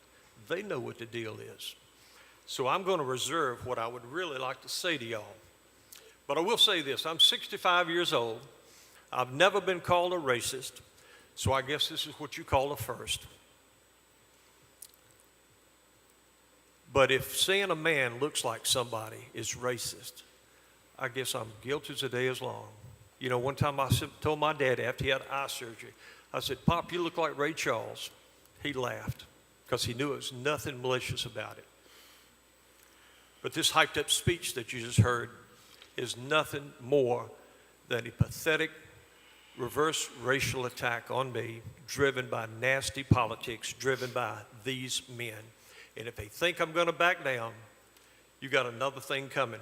they know what the deal is. So I'm going to reserve what I would really like to say to y'all. But I will say this, I'm 65 years old. I've never been called a racist, so I guess this is what you call a first. But if saying a man looks like somebody is racist, I guess I'm guilty as the day is long. You know, one time I told my dad after he had eye surgery, I said, "Pop, you look like Ray Charles." He laughed because he knew it was nothing malicious about it. But this hyped up speech that you just heard is nothing more than a pathetic reverse racial attack on me, driven by nasty politics, driven by these men. And if they think I'm going to back down, You got another thing coming.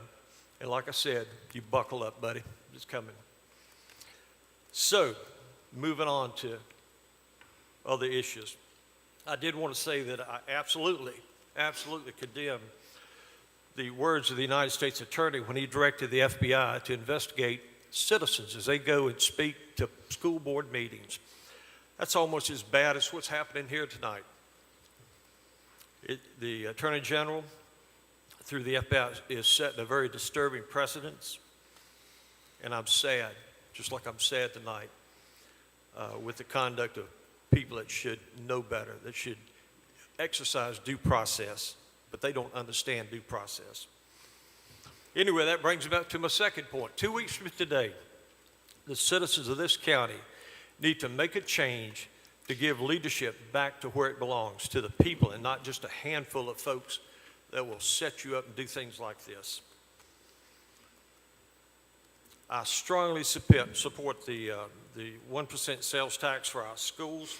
And like I said, you buckle up, buddy. It's coming. So, moving on to other issues. I did want to say that I absolutely condemn the words of the United States Attorney when he directed the FBI to investigate citizens as they go and speak to school board meetings. That's almost as bad as what's happening here tonight. The Attorney General, through the FBI, is setting a very disturbing precedence, and I'm sad, just like I'm sad tonight, with the conduct of people that should know better, that should exercise due process, but they don't understand due process. Anyway, that brings me back to my second point. 2 weeks from today, the citizens of this county need to make a change to give leadership back to where it belongs, to the people, and not just a handful of folks that will set you up and do things like this. I strongly support the 1% sales tax for our schools.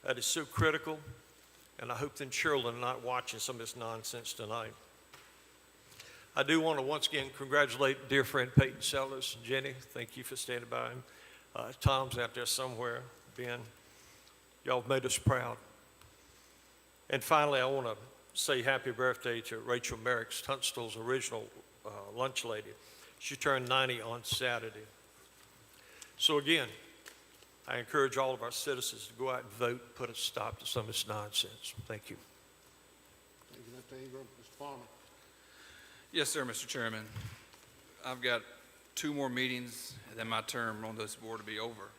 That is so critical, and I hope the children are not watching some of this nonsense tonight. I do want to once again congratulate dear friend Peyton Sellers. Jenny, thank you for standing by him. Tom's out there somewhere. Ben, y'all have made us proud. And finally, I want to say happy birthday to Rachel Merrick's, Tunstall's original lunch lady. She turned 90 on Saturday. So again, I encourage all of our citizens to go out and vote, put a stop to some of this nonsense. Thank you. Thank you, Mr. Ingram. Mr. Farmer. Yes, sir, Mr. Chairman. I've got 2 more meetings, and then my term on this board will be over.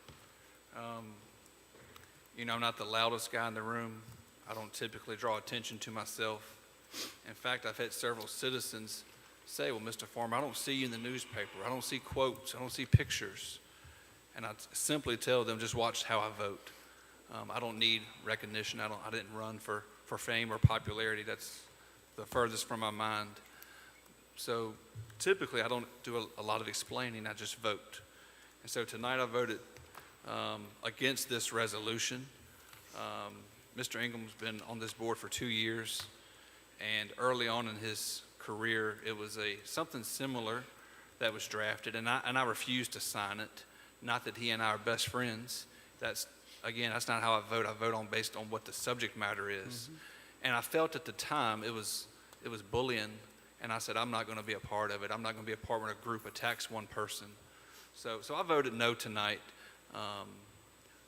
You know, I'm not the loudest guy in the room. I don't typically draw attention to myself. In fact, I've had several citizens say, well, Mr. Farmer, I don't see you in the newspaper. I don't see quotes. I don't see pictures. And I simply tell them, just watch how I vote. I don't need recognition. I didn't run for fame or popularity. That's the furthest from my mind. So typically, I don't do a lot of explaining. I just vote. And so tonight I voted against this resolution. Mr. Ingram's been on this board for 2 years, and early on in his career, it was something similar that was drafted, and I refused to sign it. Not that he and I are best friends. That's not how I vote. I vote based on what the subject matter is. Mm-hmm. And I felt at the time it was bullying, and I said, I'm not going to be a part of it. I'm not going to be a part when a group attacks one person. So I voted no tonight.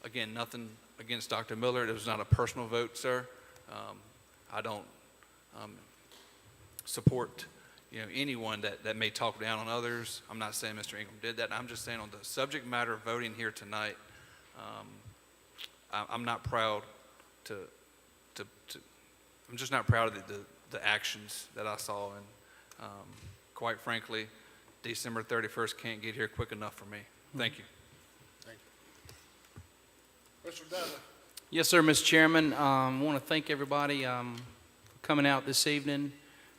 Again, nothing against Dr. Miller. It was not a personal vote, sir. I don't support anyone that may talk down on others. I'm not saying Mr. Ingram did that. I'm just saying on the subject matter of voting here tonight, I'm not proud I'm just not proud of the actions that I saw. And quite frankly, December 31st can't get here quick enough for me. Thank you. Thank you. Mr. Dudley. Yes, sir, Mr. Chairman. I want to thank everybody for coming out this evening.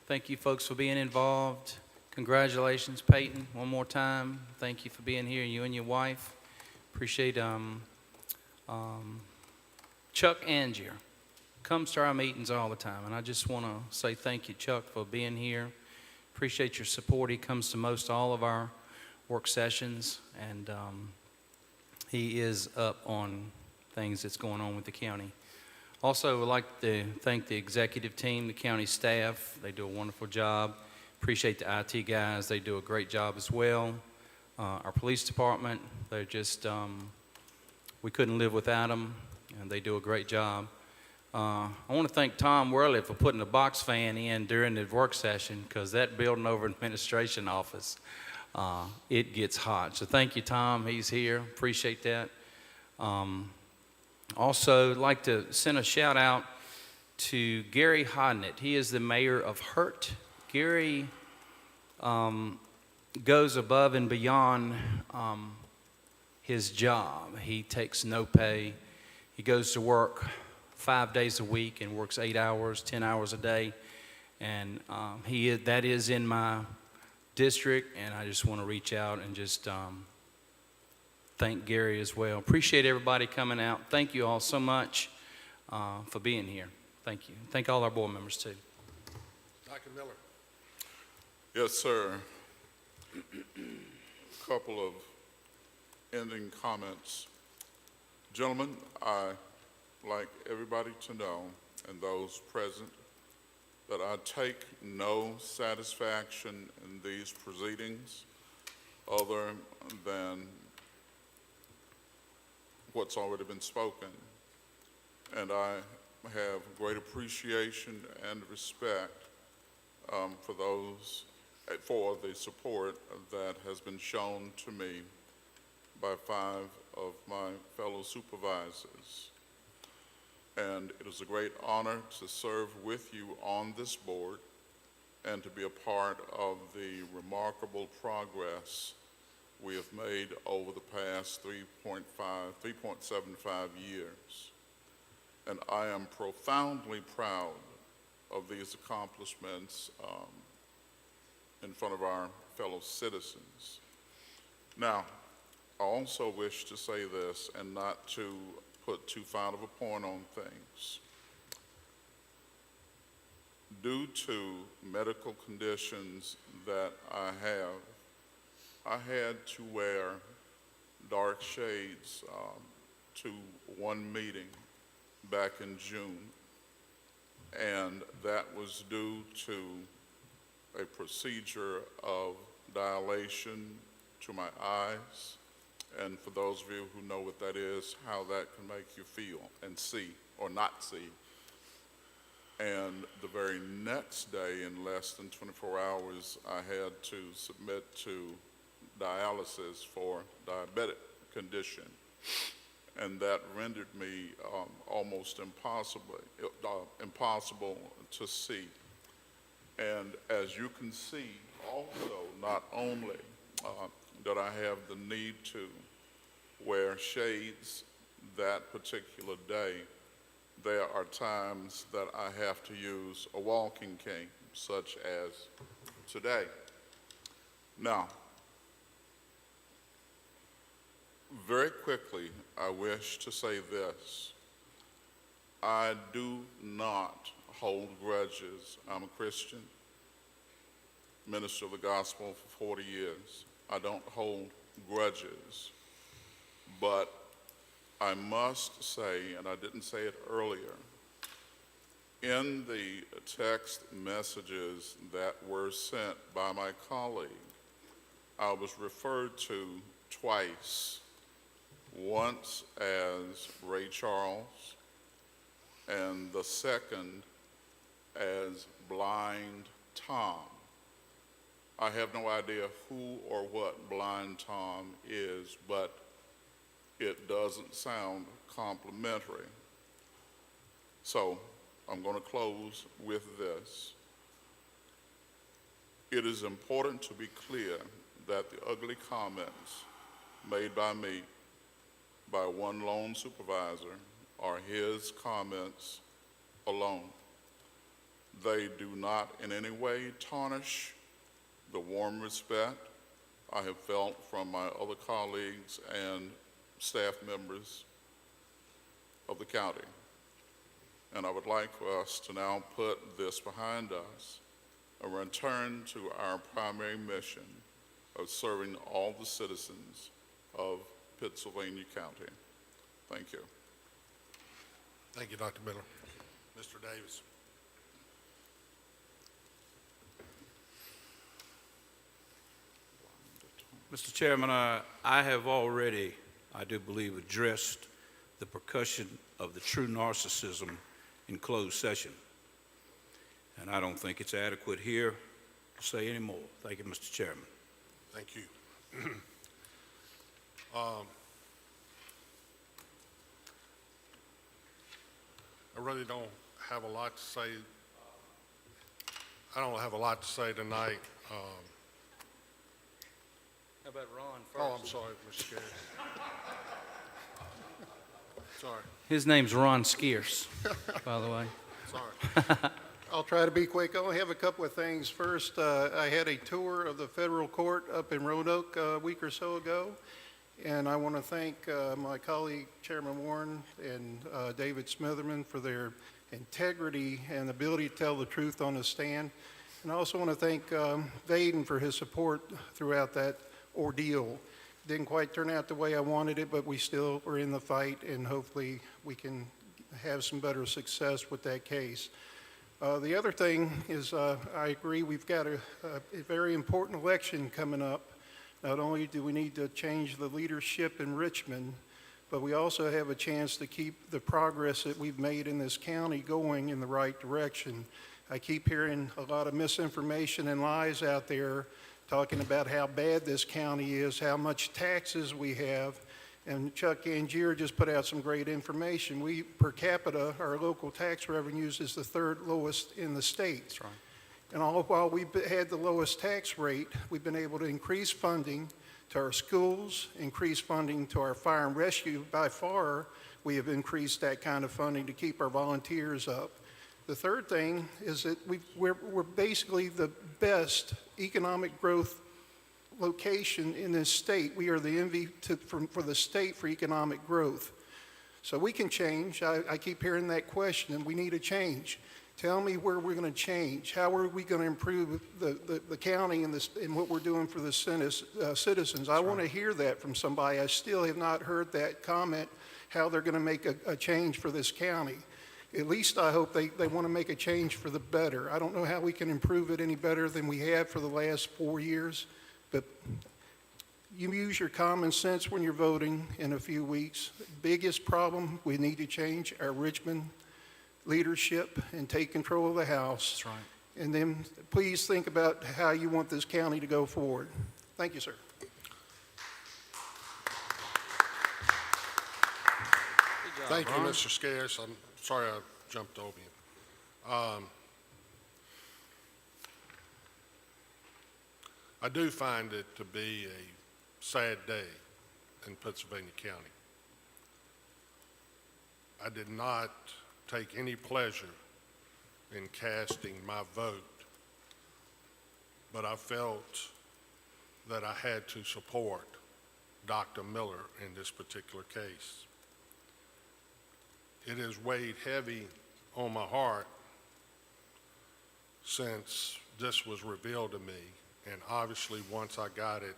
Thank you, folks, for being involved. Congratulations, Peyton, one more time. Thank you for being here, you and your wife. Appreciate Chuck Angier. Comes to our meetings all the time, and I just want to say thank you, Chuck, for being here. Appreciate your support. He comes to most all of our work sessions, and he is up on things that's going on with the county. Also, I'd like to thank the executive team, the county staff. They do a wonderful job. Appreciate the IT guys. They do a great job as well. Our police department, they're just, we couldn't live without them, and they do a great job. I want to thank Tom Worley for putting a box fan in during the work session, because that building over administration office, it gets hot. So thank you, Tom. He's here. Appreciate that. Also, I'd like to send a shout out to Gary Hodnett. He is the mayor of Hurt. Gary goes above and beyond his job. He takes no pay. He goes to work 5 days a week and works 8 hours, 10 hours a day. And that is in my district, and I just want to reach out and just thank Gary as well. Appreciate everybody coming out. Thank you all so much for being here. Thank you. Thank all our board members, too. Dr. Miller. Yes, sir. Couple of ending comments. Gentlemen, I'd like everybody to know, and those present, that I take no satisfaction in these proceedings other than what's already been spoken. And I have great appreciation and respect for the support that has been shown to me by 5 of my fellow supervisors. And it is a great honor to serve with you on this board and to be a part of the remarkable progress we have made over the past 3.75 years. And I am profoundly proud of these accomplishments in front of our fellow citizens. Now, I also wish to say this, and not to put too fine of a point on things. Due to medical conditions that I had to wear dark shades to one meeting back in June, and that was due to a procedure of dilation to my eyes, and for those of you who know what that is, how that can make you feel and see or not see. And the very next day, in less than 24 hours, I had to submit to dialysis for diabetic condition. And that rendered me almost impossible to see. And as you can see, also, not only that I have the need to wear shades that particular day, there are times that I have to use a walking cane, such as today. Now, very quickly, I wish to say this. I do not hold grudges. I'm a Christian, minister of the gospel for 40 years. I don't hold grudges, but I must say, and I didn't say it earlier, in the text messages that were sent by my colleague, I was referred to twice, once as Ray Charles, and the second as Blind Tom. I have no idea who or what Blind Tom is, but it doesn't sound complimentary. So I'm going to close with this. It is important to be clear that the ugly comments made by me by one lone supervisor are his comments alone. They do not in any way tarnish the warm respect I have felt from my other colleagues and staff members of the county. And I would like for us to now put this behind us and return to our primary mission of serving all the citizens of Pittsylvania County. Thank you. Thank you, Dr. Miller. Mr. Davis. Mr. Chairman, I have already, I do believe, addressed the percussion of the true narcissism in closed session. And I don't think it's adequate here to say any more. Thank you, Mr. Chairman. Thank you. I really don't have a lot to say. I don't have a lot to say tonight. How about Ron first? Oh, I'm sorry, Mr. Chair. Sorry. His name's Ron Skeers, by the way. Sorry. I'll try to be quick. I only have a couple of things. First, I had a tour of the federal court up in Roanoke a week or so ago, and I want to thank my colleague, Chairman Warren, and David Smitherman for their integrity and ability to tell the truth on the stand. And I also want to thank Vaden for his support throughout that ordeal. Didn't quite turn out the way I wanted it, but we still are in the fight, and hopefully we can have some better success with that case. The other thing is, I agree, we've got a very important election coming up. Not only do we need to change the leadership in Richmond, but we also have a chance to keep the progress that we've made in this county going in the right direction. I keep hearing a lot of misinformation and lies out there talking about how bad this county is, how much taxes we have. And Chuck Angier just put out some great information. We, per capita, our local tax revenues is the third lowest in the state. That's right. And all while we've had the lowest tax rate, we've been able to increase funding to our schools, increase funding to our fire and rescue. By far, we have increased that kind of funding to keep our volunteers up. The third thing is that we're basically the best economic growth location in this state. We are the envy for the state for economic growth. So we can change. I keep hearing that question, and we need a change. Tell me where we're going to change. How are we going to improve the county and what we're doing for the citizens? I want to hear that from somebody. I still have not heard that comment, how they're going to make a change for this county. At least I hope they want to make a change for the better. I don't know how we can improve it any better than we have for the last 4 years, but you use your common sense when you're voting in a few weeks. Biggest problem we need to change our Richmond leadership and take control of the House. That's right. And then please think about how you want this county to go forward. Thank you, sir. Thank you, Mr. Scarce. I'm sorry I jumped over you. I do find it to be a sad day in Pittsylvania County. I did not take any pleasure in casting my vote, but I felt that I had to support Dr. Miller in this particular case. It has weighed heavy on my heart since this was revealed to me, and obviously once I got it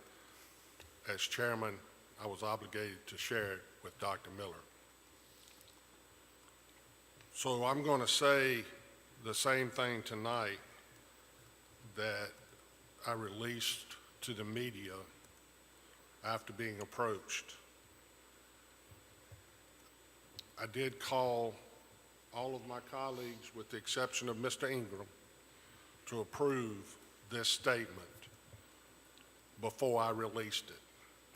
as chairman, I was obligated to share it with Dr. Miller. So I'm going to say the same thing tonight that I released to the media after being approached. I did call all of my colleagues, with the exception of Mr. Ingram, to approve this statement before I released it.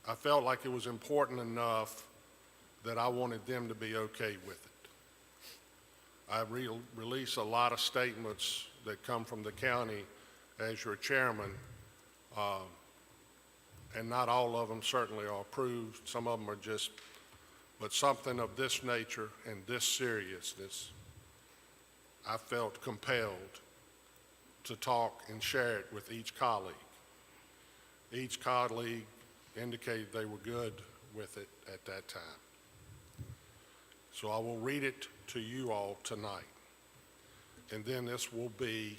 I felt like it was important enough that I wanted them to be okay with it. I release a lot of statements that come from the county as your chairman, and not all of them certainly are approved. Some of them are just, but something of this nature and this seriousness, I felt compelled to talk and share it with each colleague. Each colleague indicated they were good with it at that time. So I will read it to you all tonight. And then this will be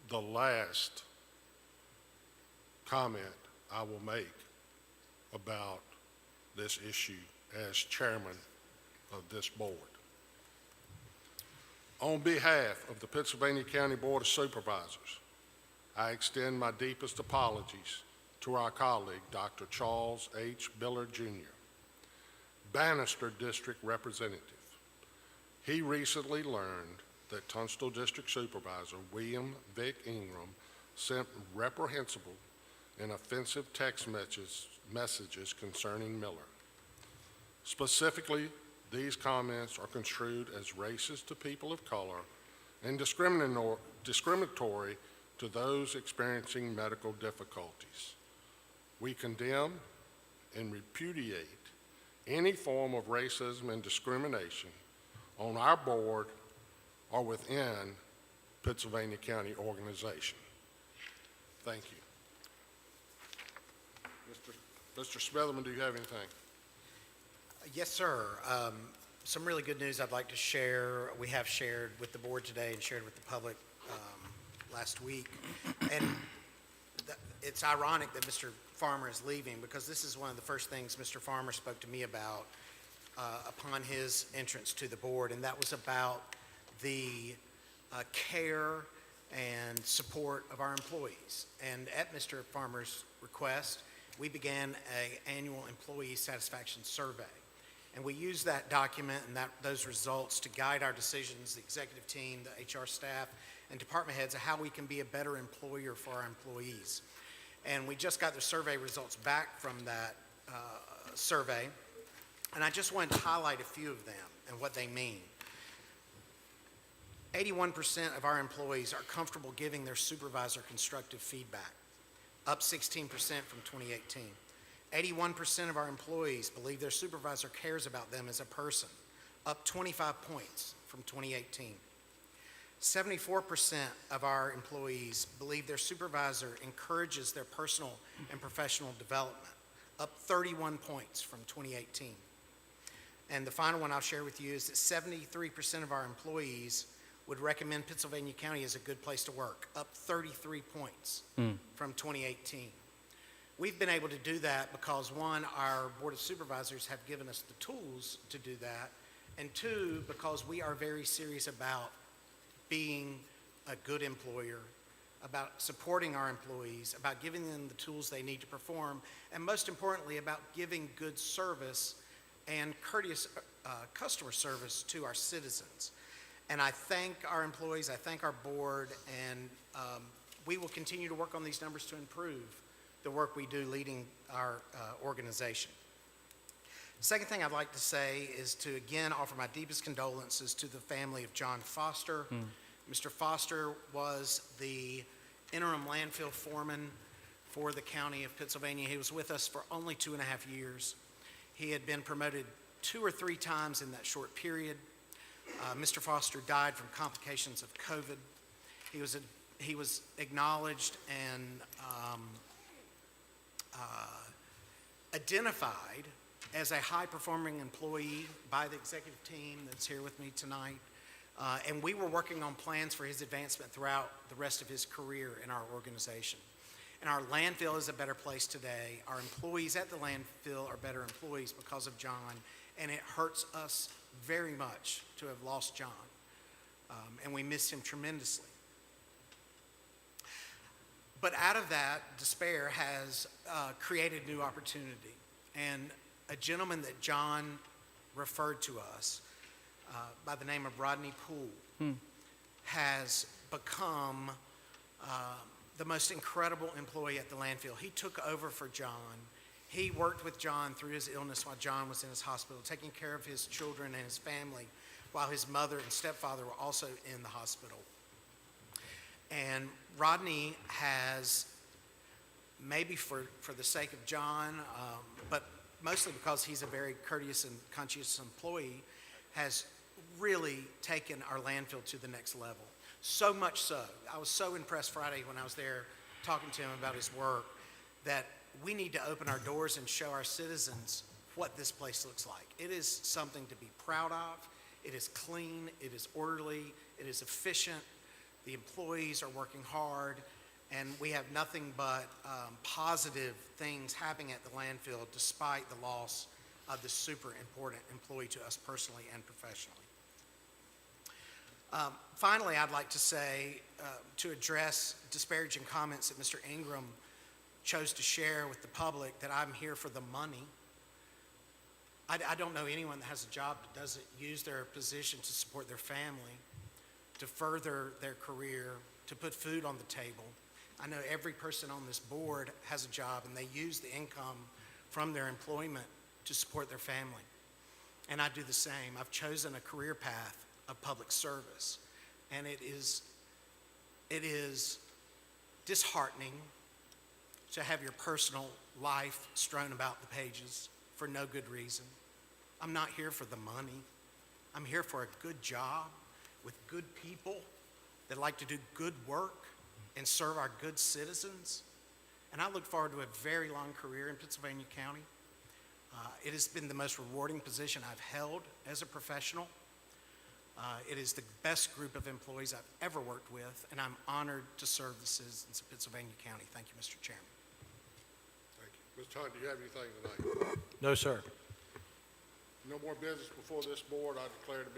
the last comment I will make about this issue as chairman of this board. On behalf of the Pittsylvania County Board of Supervisors, I extend my deepest apologies to our colleague, Dr. Charles H. Miller, Jr., Bannister District Representative. He recently learned that Tunstall District Supervisor William Vic Ingram sent reprehensible and offensive text messages concerning Miller. Specifically, these comments are construed as racist to people of color and discriminatory to those experiencing medical difficulties. We condemn and repudiate any form of racism and discrimination on our board or within Pittsylvania County organization. Thank you. Mr. Smitherman, do you have anything? Yes, sir. Some really good news I'd like to share. We have shared with the board today and shared with the public last week. And it's ironic that Mr. Farmer is leaving, because this is one of the first things Mr. Farmer spoke to me about upon his entrance to the board, and that was about the care and support of our employees. And at Mr. Farmer's request, we began an annual employee satisfaction survey. And we use that document and those results to guide our decisions, the executive team, the HR staff, and department heads, of how we can be a better employer for our employees. And we just got the survey results back from that survey, and I just wanted to highlight a few of them and what they mean. 81% of our employees are comfortable giving their supervisor constructive feedback, up 16% from 2018. 81% of our employees believe their supervisor cares about them as a person, up 25 points from 2018. 74% of our employees believe their supervisor encourages their personal and professional development, up 31 points from 2018. And the final one I'll share with you is that 73% of our employees would recommend Pittsylvania County as a good place to work, up 33 points from 2018. We've been able to do that because, one, our Board of Supervisors have given us the tools to do that, and two, because we are very serious about being a good employer, about supporting our employees, about giving them the tools they need to perform, and most importantly, about giving good service and courteous customer service to our citizens. And I thank our employees, I thank our board, and we will continue to work on these numbers to improve the work we do leading our organization. Second thing I'd like to say is to again offer my deepest condolences to the family of John Foster. Mr. Foster was the interim landfill foreman for the county of Pennsylvania. He was with us for only 2.5 years. He had been promoted 2 or 3 times in that short period. Mr. Foster died from complications of COVID. He was acknowledged and identified as a high-performing employee by the executive team that's here with me tonight. And we were working on plans for his advancement throughout the rest of his career in our organization. And our landfill is a better place today. Our employees at the landfill are better employees because of John, and it hurts us very much to have lost John. And we miss him tremendously. But out of that, despair has created new opportunity. And a gentleman that John referred to us by the name of Rodney Poole has become the most incredible employee at the landfill. He took over for John. He worked with John through his illness while John was in his hospital, taking care of his children and his family while his mother and stepfather were also in the hospital. And Rodney has, maybe for the sake of John, but mostly because he's a very courteous and conscientious employee, has really taken our landfill to the next level. So much so, I was so impressed Friday when I was there talking to him about his work, that we need to open our doors and show our citizens what this place looks like. It is something to be proud of. It is clean, it is orderly, it is efficient. The employees are working hard, and we have nothing but positive things happening at the landfill despite the loss of this super important employee to us personally and professionally. Finally, I'd like to say, to address disparaging comments that Mr. Ingram chose to share with the public, that I'm here for the money. I don't know anyone that has a job that doesn't use their position to support their family, to further their career, to put food on the table. I know every person on this board has a job, and they use the income from their employment to support their family. And I do the same. I've chosen a career path of public service, and it is disheartening to have your personal life strewn about the pages for no good reason. I'm not here for the money. I'm here for a good job with good people that like to do good work and serve our good citizens. And I look forward to a very long career in Pennsylvania County. It has been the most rewarding position I've held as a professional. It is the best group of employees I've ever worked with, and I'm honored to serve the citizens of Pittsylvania County. Thank you, Mr. Chairman. Thank you. Mr. Hunt, do you have anything tonight? No, sir. No more business before this board. I declare to be